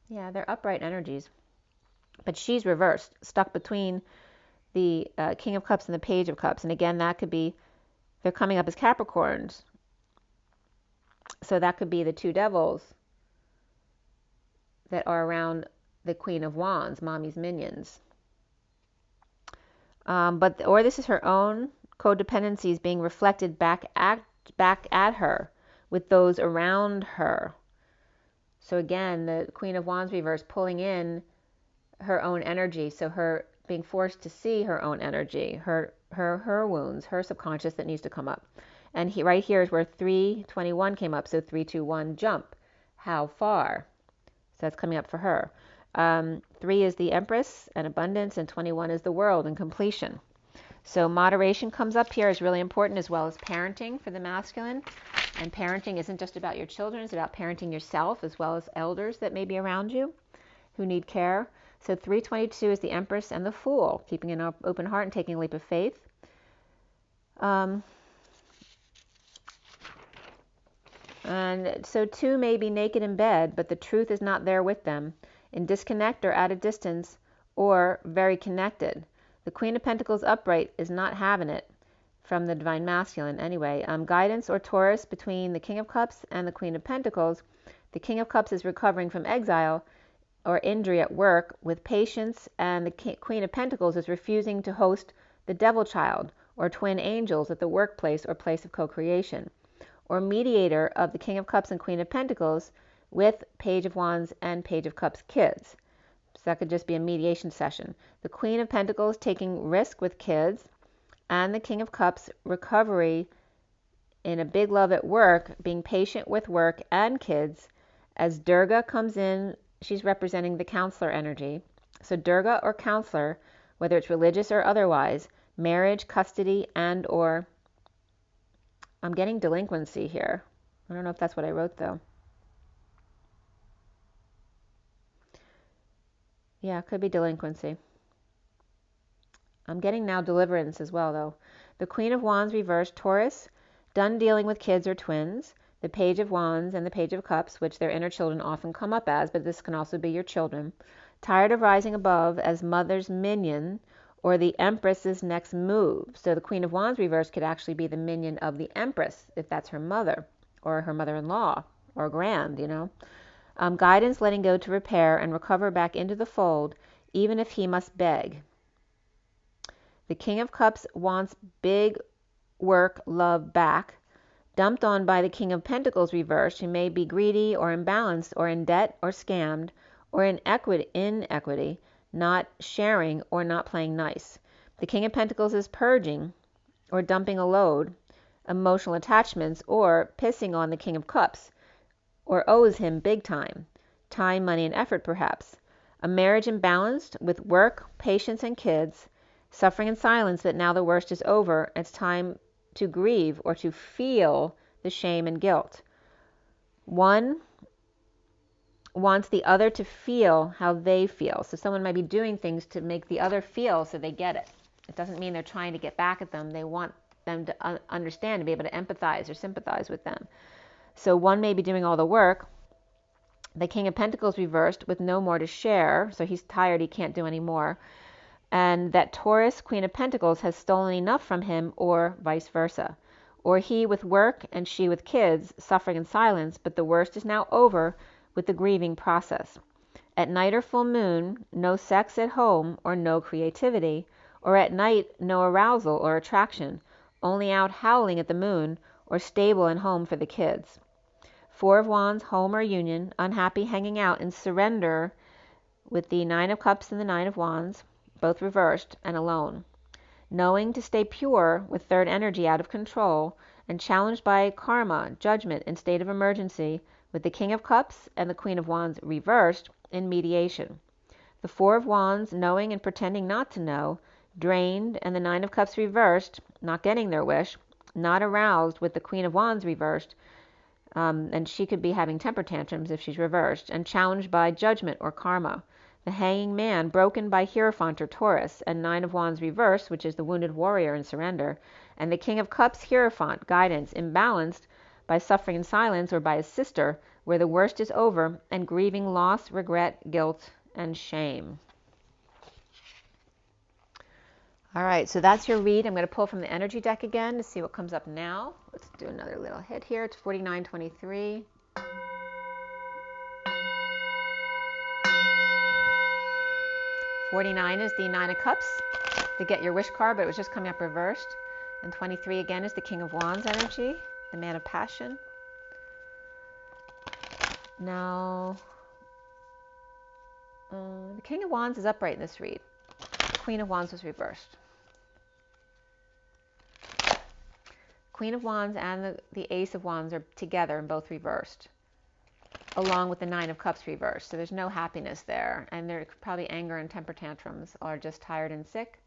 Yeah, they're upright energies. But she's reversed, stuck between the King of Cups and the Page of Cups. And again, that could be, they're coming up as Capricorns. So that could be the two devils that are around the Queen of Wands, mommy's minions. Or this is her own codependencies being reflected back at back at her with those around her. So again, the Queen of Wands reverse pulling in her own energy. So her being forced to see her own energy, her wounds, her subconscious that needs to come up. And right here is where 321 came up. So 321 jump. How far? So that's coming up for her. 3 is the Empress and abundance, and 21 is the world and completion. So moderation comes up here is really important, as well as parenting for the masculine. And parenting isn't just about your children, it's about parenting yourself as well as elders that may be around you who need care. So 322 is the Empress and the Fool, keeping an open heart and taking a leap of faith. And so 2 may be naked in bed, but the truth is not there with them, in disconnect or at a distance, or very connected. The Queen of Pentacles upright is not having it from the Divine Masculine anyway. Guidance or Taurus between the King of Cups and the Queen of Pentacles. The King of Cups is recovering from exile or injury at work with patience, and the Queen of Pentacles is refusing to host the Devil Child or twin angels at the workplace or place of co-creation, or mediator of the King of Cups and Queen of Pentacles with Page of Wands and Page of Cups kids. So that could just be a mediation session. The Queen of Pentacles taking risk with kids, and the King of Cups recovery in a big love at work, being patient with work and kids. As Durga comes in, she's representing the counselor energy. So Durga or counselor, whether it's religious or otherwise, marriage, custody, and or I'm getting delinquency here. I don't know if that's what I wrote though. Yeah, it could be delinquency. I'm getting now deliverance as well though. The Queen of Wands reversed, Taurus, done dealing with kids or twins. The Page of Wands and the Page of Cups, which their inner children often come up as, but this can also be your children. Tired of rising above as mother's minion, or the Empress's next move. So the Queen of Wands reverse could actually be the minion of the Empress, if that's her mother, or her mother-in-law, or grand, you know. Guidance, letting go to repair and recover back into the fold, even if he must beg. The King of Cups wants big work, love back, dumped on by the King of Pentacles reversed, who may be greedy or imbalanced or in debt or scammed or in inequity, not sharing or not playing nice. The King of Pentacles is purging or dumping a load, emotional attachments, or pissing on the King of Cups, or owes him big time, money, and effort perhaps. A marriage imbalanced with work, patience, and kids, suffering in silence that now the worst is over. It's time to grieve or to feel the shame and guilt. One wants the other to feel how they feel. So someone might be doing things to make the other feel so they get it. It doesn't mean they're trying to get back at them. They want them to understand, to be able to empathize or sympathize with them. So one may be doing all the work. The King of Pentacles reversed with no more to share. So he's tired, he can't do any more. And that Taurus, Queen of Pentacles, has stolen enough from him, or vice versa. Or he with work and she with kids, suffering in silence, but the worst is now over with the grieving process. At night or full moon, no sex at home or no creativity, or at night no arousal or attraction, only out howling at the moon, or stable and home for the kids. 4 of Wands, home or union, unhappy hanging out in surrender with the 9 of Cups and the 9 of Wands, both reversed, and alone. Knowing to stay pure with third energy out of control and challenged by karma, judgment, and state of emergency with the King of Cups and the Queen of Wands reversed in mediation. The 4 of Wands knowing and pretending not to know, drained, and the 9 of Cups reversed, not getting their wish, not aroused with the Queen of Wands reversed, and she could be having temper tantrums if she's reversed, and challenged by judgment or karma. The Hanging Man broken by Hierophant or Taurus, and 9 of Wands reversed, which is the wounded warrior in surrender, and the King of Cups Hierophant, guidance, imbalanced by suffering in silence or by his sister, where the worst is over, and grieving loss, regret, guilt, and shame. All right, so that's your read. I'm going to pull from the energy deck again to see what comes up now. Let's do another little hit here. It's 4923. $49 is the 9 of Cups, the Get Your Wish card, but it was just coming up reversed. And 23 again is the King of Wands energy, the Man of Passion. Now, the King of Wands is upright in this read. Queen of Wands was reversed. Queen of Wands and the Ace of Wands are together and both reversed, along with the Nine of Cups reversed. So there's no happiness there. And there's probably anger and temper tantrums, or just tired and sick,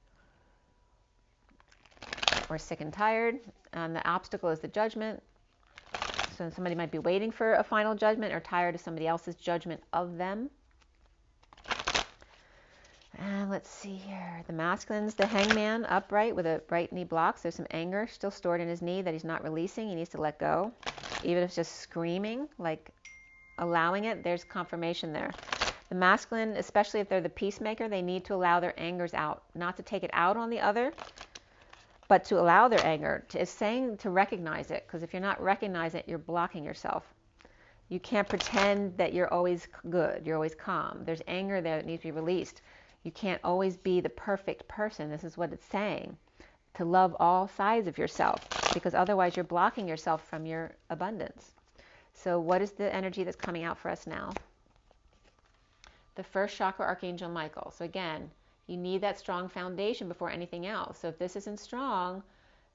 or sick and tired. And the obstacle is the Judgment. So somebody might be waiting for a final judgment or tired of somebody else's judgment of them. And let's see here. The Masculine's the Hangman, upright with a right knee block. So there's some anger still stored in his knee that he's not releasing. He needs to let go. Even if it's just screaming, like allowing it, there's confirmation there. The Masculine, especially if they're the peacemaker, they need to allow their angers out. Not to take it out on the other, but to allow their anger. It's saying to recognize it, because if you're not recognizing it, you're blocking yourself. You can't pretend that you're always good, you're always calm. There's anger there that needs to be released. You can't always be the perfect person. This is what it's saying. To love all sides of yourself, because otherwise you're blocking yourself from your abundance. So what is the energy that's coming out for us now? The first chakra, Archangel Michael. So again, you need that strong foundation before anything else. So if this isn't strong,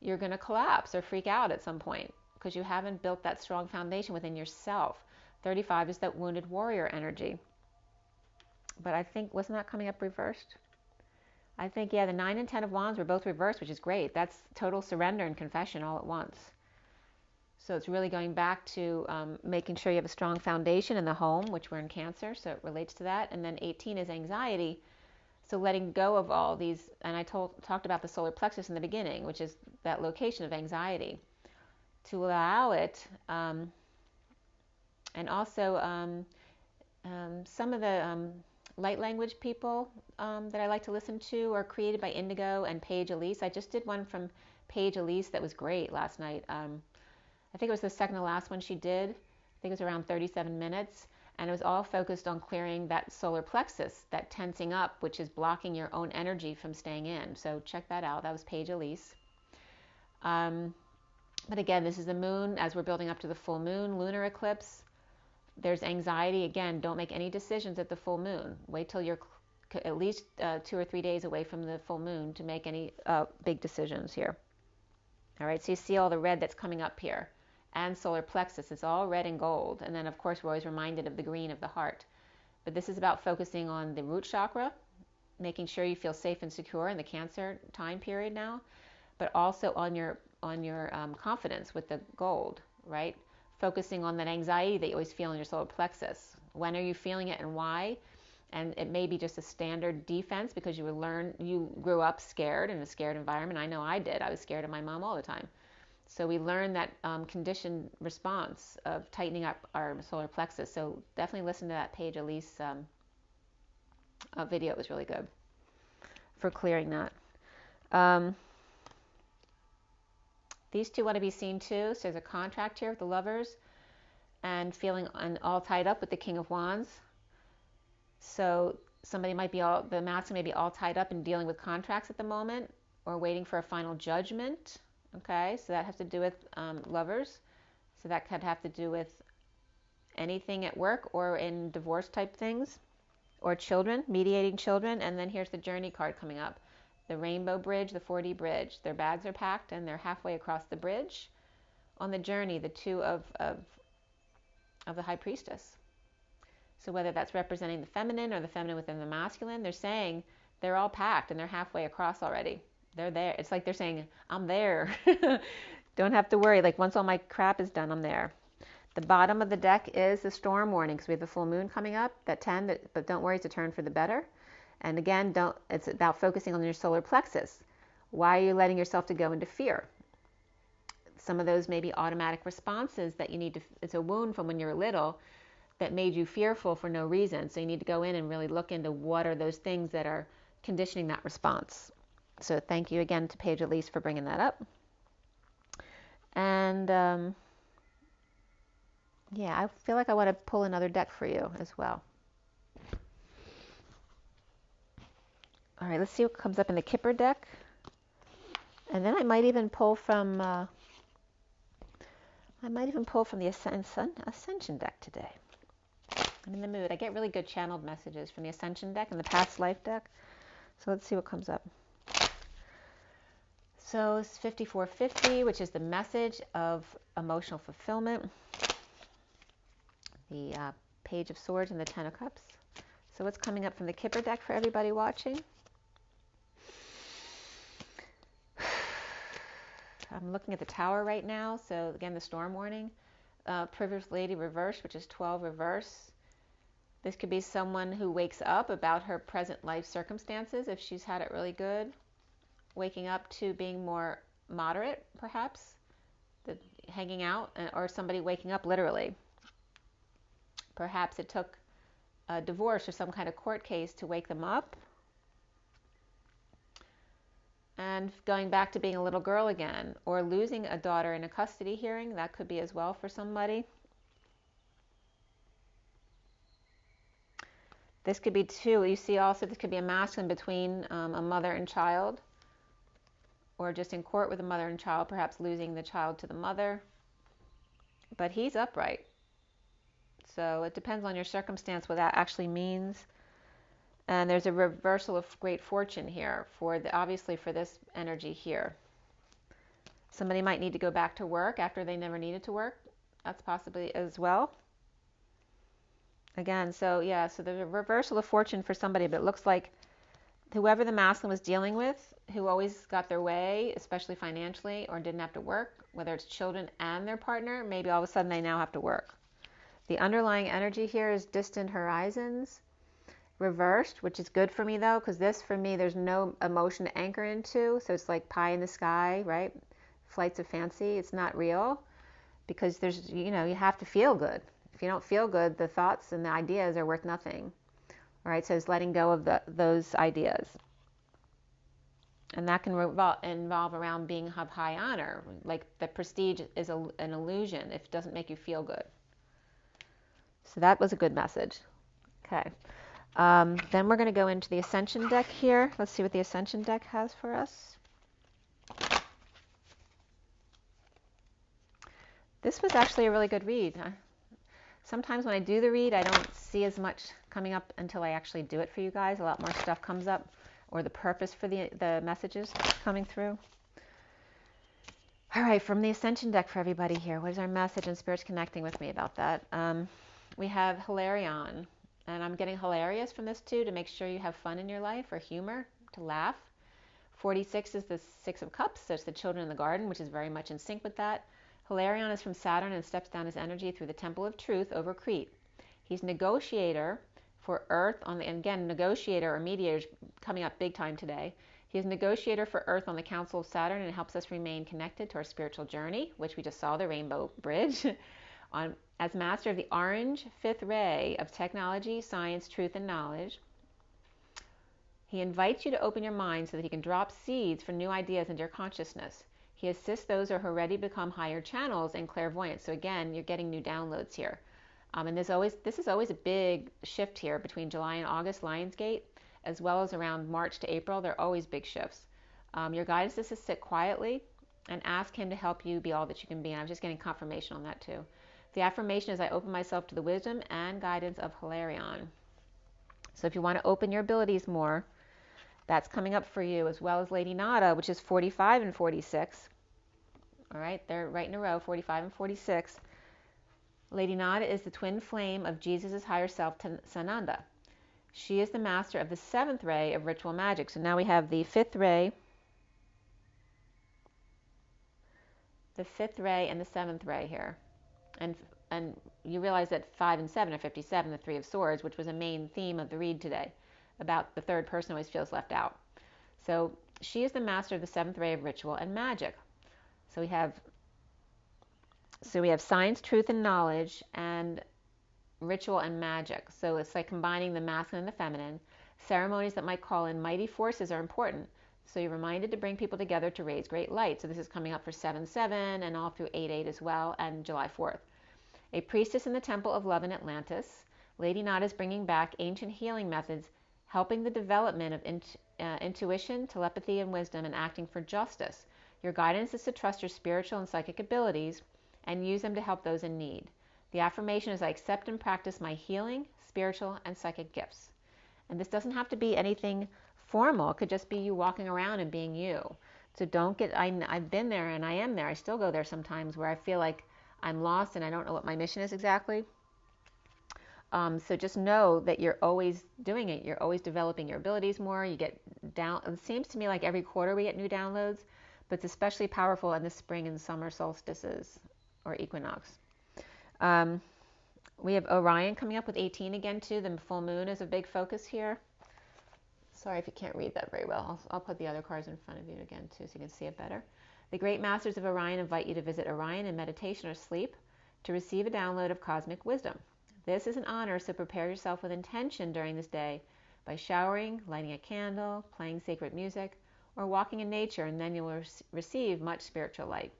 you're going to collapse or freak out at some point, because you haven't built that strong foundation within yourself. 35 is that wounded warrior energy. But I think, wasn't that coming up reversed? I think, yeah, the 9 and 10 of Wands were both reversed, which is great. That's total surrender and confession all at once. So it's really going back to making sure you have a strong foundation in the home, which we're in Cancer, so it relates to that. And then 18 is anxiety. So letting go of all these, and I talked about the solar plexus in the beginning, which is that location of anxiety. To allow it, and also some of the light language people that I like to listen to are created by Indigo and Paige Elise. I just did one from Paige Elise that was great last night. I think it was the second to last one she did. I think it was around 37 minutes. And it was all focused on clearing that solar plexus, that tensing up, which is blocking your own energy from staying in. So check that out. That was Paige Elise. But again, this is the moon as we're building up to the full moon, lunar eclipse. There's anxiety. Again, don't make any decisions at the full moon. Wait till you're at least 2 or 3 days away from the full moon to make any big decisions here. All right, so you see all the red that's coming up here. And solar plexus, it's all red and gold. And then, of course, we're always reminded of the green of the heart. But this is about focusing on the root chakra, making sure you feel safe and secure in the Cancer time period now, but also on your confidence with the gold, right? Focusing on that anxiety that you always feel in your solar plexus. When are you feeling it and why? And it may be just a standard defense because you grew up scared in a scared environment. I know I did. I was scared of my mom all the time. So we learn that conditioned response of tightening up our solar plexus. So definitely listen to that Paige Elise video. It was really good for clearing that. These two want to be seen too. So there's a contract here with the Lovers and feeling all tied up with the King of Wands. So somebody might be the masculine may be all tied up in dealing with contracts at the moment or waiting for a final judgment. Okay, so that has to do with lovers. So that could have to do with anything at work or in divorce type things, or children, mediating children. And then here's the Journey card coming up. The Rainbow Bridge, the 4D bridge. Their bags are packed and they're halfway across the bridge. On the journey, the two of the High Priestess. So whether that's representing the feminine or the feminine within the masculine, they're saying they're all packed and they're halfway across already. They're there. It's like they're saying, I'm there. Don't have to worry. Like once all my crap is done, I'm there. The bottom of the deck is the storm warning because we have the full moon coming up, that 10, but don't worry, it's a turn for the better. And again, it's about focusing on your solar plexus. Why are you letting yourself to go into fear? Some of those may be automatic responses that you need to, it's a wound from when you were little that made you fearful for no reason. So you need to go in and really look into what are those things that are conditioning that response. So thank you again to Paige Elise for bringing that up. And yeah, I feel like I want to pull another deck for you as well. All right, let's see what comes up in the Kipper deck. And then I might even pull from I might even pull from the Ascension deck today. I'm in the mood. I get really good channeled messages from the Ascension deck and the Past Life deck. So let's see what comes up. So it's 5450, which is the message of emotional fulfillment. The Page of Swords and the Ten of Cups. So what's coming up from the Kipper deck for everybody watching? I'm looking at the Tower right now. So again, the storm warning. Privileged Lady reverse, which is 12 reverse. This could be someone who wakes up about her present life circumstances if she's had it really good. Waking up to being more moderate, perhaps. Hanging out, or somebody waking up literally. Perhaps it took a divorce or some kind of court case to wake them up. And going back to being a little girl again, or losing a daughter in a custody hearing, that could be as well for somebody. This could be too, you see also this could be a masculine between a mother and child, or just in court with a mother and child, perhaps losing the child to the mother. But he's upright. So it depends on your circumstance what that actually means. And there's a reversal of great fortune here for obviously for this energy here. Somebody might need to go back to work after they never needed to work. That's possibly as well. Again, so yeah, so there's a reversal of fortune for somebody, but it looks like whoever the masculine was dealing with, who always got their way, especially financially, or didn't have to work, whether it's children and their partner, maybe all of a sudden they now have to work. The underlying energy here is distant horizons, reversed, which is good for me though, because this for me, there's no emotion to anchor into. So it's like pie in the sky, right? Flights of fancy. It's not real because there's, you have to feel good. If you don't feel good, the thoughts and the ideas are worth nothing. All right. So it's letting go of those ideas. And that can involve around being of high honor. Like the prestige is an illusion if it doesn't make you feel good. So that was a good message. Okay. Then we're going to go into the Ascension deck here. Let's see what the Ascension deck has for us. This was actually a really good read. Sometimes when I do the read, I don't see as much coming up until I actually do it for you guys. A lot more stuff comes up, or the purpose for the messages coming through. All right, from the Ascension deck for everybody here, what is our message and Spirit's connecting with me about that? We have Hilarion, and I'm getting hilarious from this too, to make sure you have fun in your life, or humor, to laugh. 46 is the Six of Cups, so it's the children in the garden, which is very much in sync with that. Hilarion is from Saturn and steps down his energy through the Temple of Truth over Crete. He's negotiator for Earth and again, negotiator or mediator is coming up big time today. He is negotiator for Earth on the Council of Saturn, and it helps us remain connected to our spiritual journey, which we just saw, the Rainbow Bridge. As master of the orange fifth ray of technology, science, truth, and knowledge, he invites you to open your mind so that he can drop seeds for new ideas into your consciousness. He assists those who have already become higher channels and clairvoyance. So again, you're getting new downloads here. And this is always a big shift here between July and August, Lionsgate, as well as around March to April. They're always big shifts. Your guidance is to sit quietly and ask him to help you be all that you can be. And I'm just getting confirmation on that too. The affirmation is, I open myself to the wisdom and guidance of Hilarion. So if you want to open your abilities more, that's coming up for you, as well as Lady Nada, which is 45 and 46. All right, they're right in a row, 45 and 46. Lady Nada is the twin flame of Jesus' higher self, Sananda. She is the master of the seventh ray of ritual magic. So now we have the fifth ray, and the seventh ray here. And you realize that 5 and 7 are 57, the Three of Swords, which was a main theme of the read today, about the third person always feels left out. So she is the master of the seventh ray of ritual and magic. So we have science, truth, and knowledge, and ritual and magic. So it's like combining the masculine and the feminine. Ceremonies that might call in mighty forces are important. So you're reminded to bring people together to raise great light. So this is coming up for 7/7 and all through 8/8 as well, and July 4th. A priestess in the Temple of Love in Atlantis. Lady Nada is bringing back ancient healing methods, helping the development of intuition, telepathy, and wisdom, and acting for justice. Your guidance is to trust your spiritual and psychic abilities. and use them to help those in need. The affirmation is, I accept and practice my healing, spiritual, and psychic gifts. And this doesn't have to be anything formal. It could just be you walking around and being you. So don't get, I've been there and I am there. I still go there sometimes where I feel like I'm lost and I don't know what my mission is exactly. So just know that you're always doing it. You're always developing your abilities more. You get down. It seems to me like every quarter we get new downloads, but it's especially powerful in the spring and summer solstices or equinox. We have Orion coming up with 18 again too. The full moon is a big focus here. Sorry if you can't read that very well. I'll put the other cards in front of you again too so you can see it better. The great masters of Orion invite you to visit Orion in meditation or sleep to receive a download of cosmic wisdom. This is an honor, so prepare yourself with intention during this day by showering, lighting a candle, playing sacred music, or walking in nature, and then you will receive much spiritual light.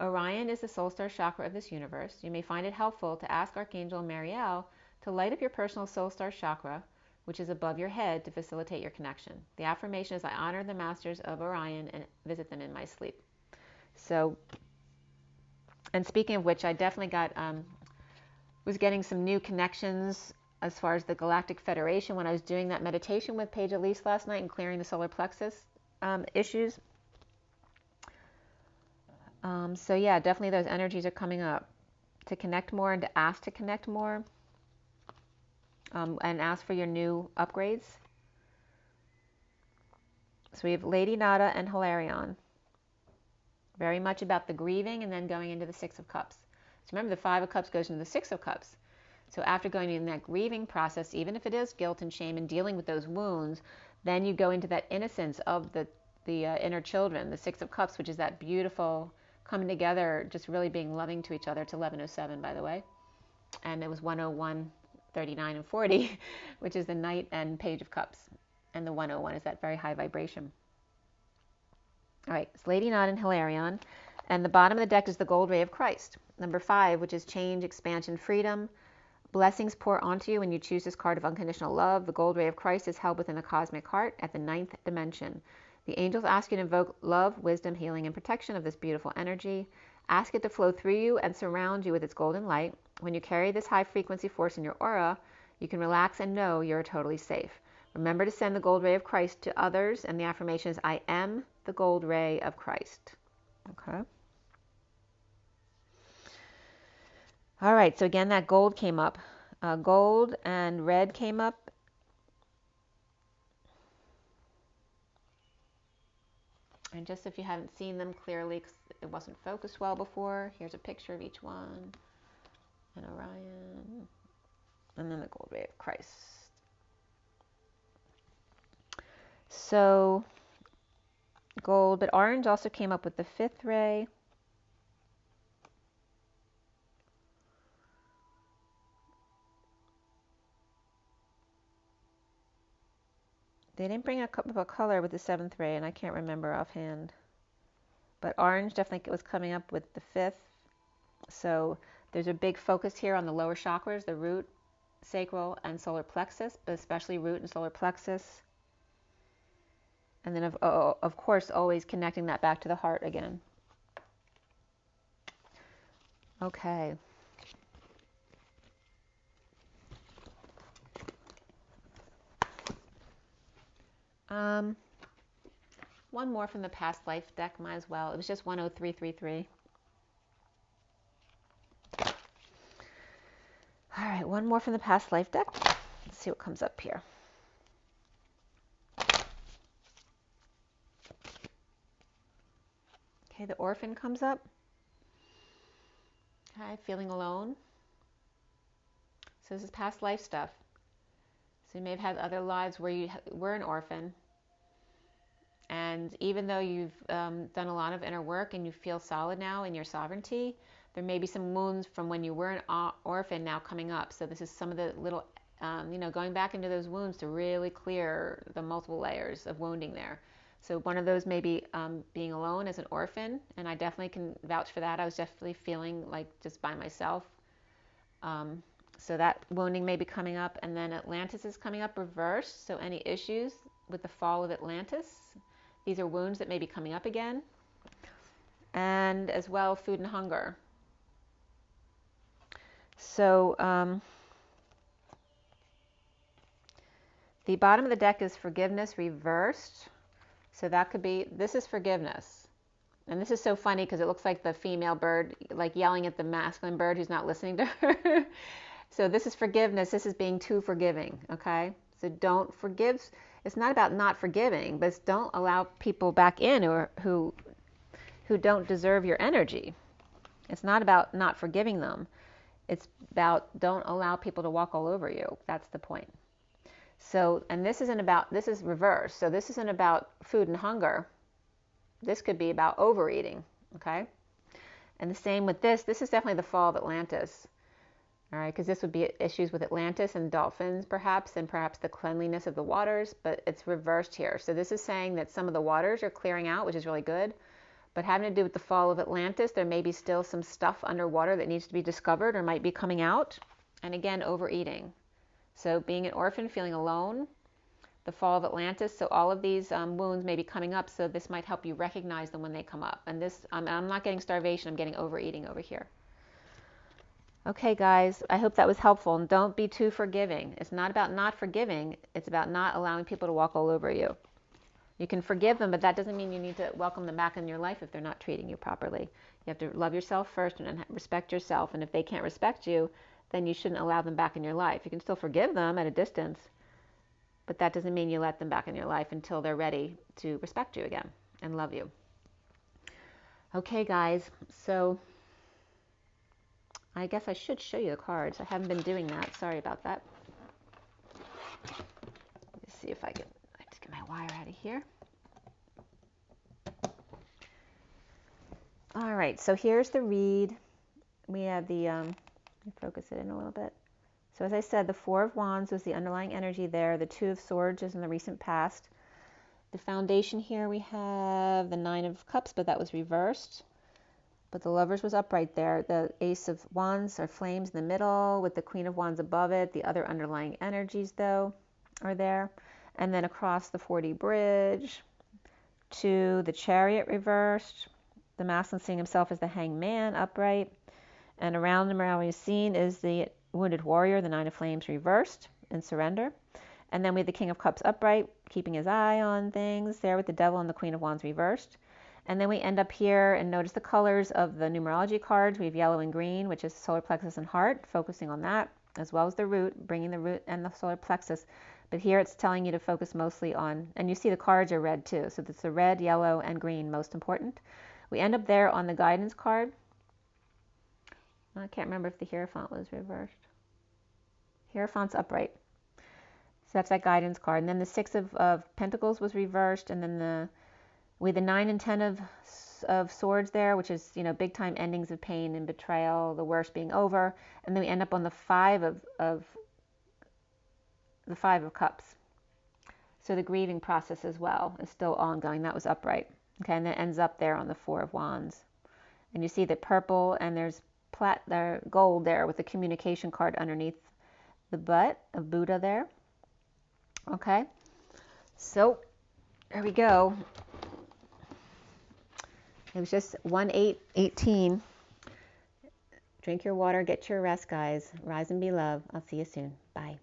Orion is the soul star chakra of this universe. You may find it helpful to ask Archangel Mariel to light up your personal soul star chakra, which is above your head, to facilitate your connection. The affirmation is, I honor the masters of Orion and visit them in my sleep. So, and speaking of which, I definitely was getting some new connections as far as the Galactic Federation when I was doing that meditation with Paige Elise last night and clearing the solar plexus issues. So yeah, definitely those energies are coming up to connect more and to ask to connect more, and ask for your new upgrades. So we have Lady Nada and Hilarion. Very much about the grieving and then going into the Six of Cups. So remember, the Five of Cups goes into the Six of Cups. So after going in that grieving process, even if it is guilt and shame and dealing with those wounds, then you go into that innocence of the inner children, the Six of Cups, which is that beautiful coming together, just really being loving to each other. It's 11:07, by the way. And it was 101, 39, and 40, which is the Knight and Page of Cups. And the 101 is that very high vibration. All right, it's Lady Nod and Hilarion. And the bottom of the deck is the Gold Ray of Christ. Number 5, which is change, expansion, freedom. Blessings pour onto you when you choose this card of unconditional love. The Gold Ray of Christ is held within the cosmic heart at the 9th dimension. The angels ask you to invoke love, wisdom, healing, and protection of this beautiful energy. Ask it to flow through you and surround you with its golden light. When you carry this high frequency force in your aura, you can relax and know you're totally safe. Remember to send the Gold Ray of Christ to others, and the affirmation is, I am the Gold Ray of Christ. Okay. All right, so again, that gold came up. Gold and red came up. And just if you haven't seen them clearly, because it wasn't focused well before, here's a picture of each one. And Orion. And then the Gold Ray of Christ. So, gold, but orange also came up with the 5th ray. They didn't bring a color with the 7th ray, and I can't remember offhand. But orange definitely was coming up with the 5th. So there's a big focus here on the lower chakras, the root, sacral, and solar plexus, but especially root and solar plexus. And then, of course, always connecting that back to the heart again. Okay. One more from the past life deck, might as well. It was just 10333. All right, one more from the past life deck. Let's see what comes up here. Okay, the orphan comes up. Okay, feeling alone. So this is past life stuff. So you may have had other lives where you were an orphan. And even though you've done a lot of inner work and you feel solid now in your sovereignty, there may be some wounds from when you were an orphan now coming up. So this is some of the little, going back into those wounds to really clear the multiple layers of wounding there. So one of those may be being alone as an orphan, and I definitely can vouch for that. I was definitely feeling like just by myself. So that wounding may be coming up, and then Atlantis is coming up reversed. So any issues with the fall of Atlantis, these are wounds that may be coming up again. And as well, food and hunger. So the bottom of the deck is forgiveness reversed. So that could be, this is forgiveness. And this is so funny because it looks like the female bird like yelling at the masculine bird who's not listening to her. So this is forgiveness. This is being too forgiving, okay? So don't forgive. It's not about not forgiving, but it's don't allow people back in who don't deserve your energy. It's not about not forgiving them. It's about don't allow people to walk all over you. That's the point. So, and this isn't about, this is reverse. So this isn't about food and hunger. This could be about overeating, okay? And the same with this. This is definitely the fall of Atlantis, all right? Because this would be issues with Atlantis and dolphins, perhaps, and perhaps the cleanliness of the waters, but it's reversed here. So this is saying that some of the waters are clearing out, which is really good. But having to do with the fall of Atlantis, there may be still some stuff underwater that needs to be discovered or might be coming out. And again, overeating. So being an orphan, feeling alone, the fall of Atlantis. So all of these wounds may be coming up. So this might help you recognize them when they come up. And this, I'm not getting starvation. I'm getting overeating over here. Okay, guys, I hope that was helpful. And don't be too forgiving. It's not about not forgiving. It's about not allowing people to walk all over you. You can forgive them, but that doesn't mean you need to welcome them back in your life if they're not treating you properly. You have to love yourself first and respect yourself. And if they can't respect you, then you shouldn't allow them back in your life. You can still forgive them at a distance, but that doesn't mean you let them back in your life until they're ready to respect you again and love you. Okay, guys, so I guess I should show you the cards. I haven't been doing that. Sorry about that. Let's see if I can just get my wire out of here. All right, so here's the read. We have the, let me focus it in a little bit. So as I said, the Four of Wands was the underlying energy there. The Two of Swords is in the recent past. The foundation here we have the Nine of Cups, but that was reversed. But the Lovers was upright there. The Ace of Wands are flames in the middle with the Queen of Wands above it. The other underlying energies, though, are there. And then across the 40 bridge to the Chariot reversed. The masculine seeing himself as the Hanged Man upright. And around him, around what you've seen, is the Wounded Warrior, the Nine of Flames reversed in surrender. And then we have the King of Cups upright, keeping his eye on things there with the Devil and the Queen of Wands reversed. And then we end up here and notice the colors of the numerology cards. We have yellow and green, which is solar plexus and heart, focusing on that, as well as the root, bringing the root and the solar plexus. But here it's telling you to focus mostly on, and you see the cards are red too. So it's the red, yellow, and green, most important. We end up there on the guidance card. I can't remember if the Hierophant was reversed. Hierophant's upright. So that's that guidance card. And then the Six of Pentacles was reversed. And then we had the 9 and 10 of Swords there, which is, you know, big time endings of pain and betrayal, the worst being over. And then we end up on the Five of Cups. So the grieving process as well is still ongoing. That was upright. Okay, and that ends up there on the Four of Wands. And you see the purple, and there's gold there with the communication card underneath the butt of Buddha there. Okay, so there we go. It was just 1/8/18. Drink your water, get your rest, guys. Rise and be love. I'll see you soon. Bye.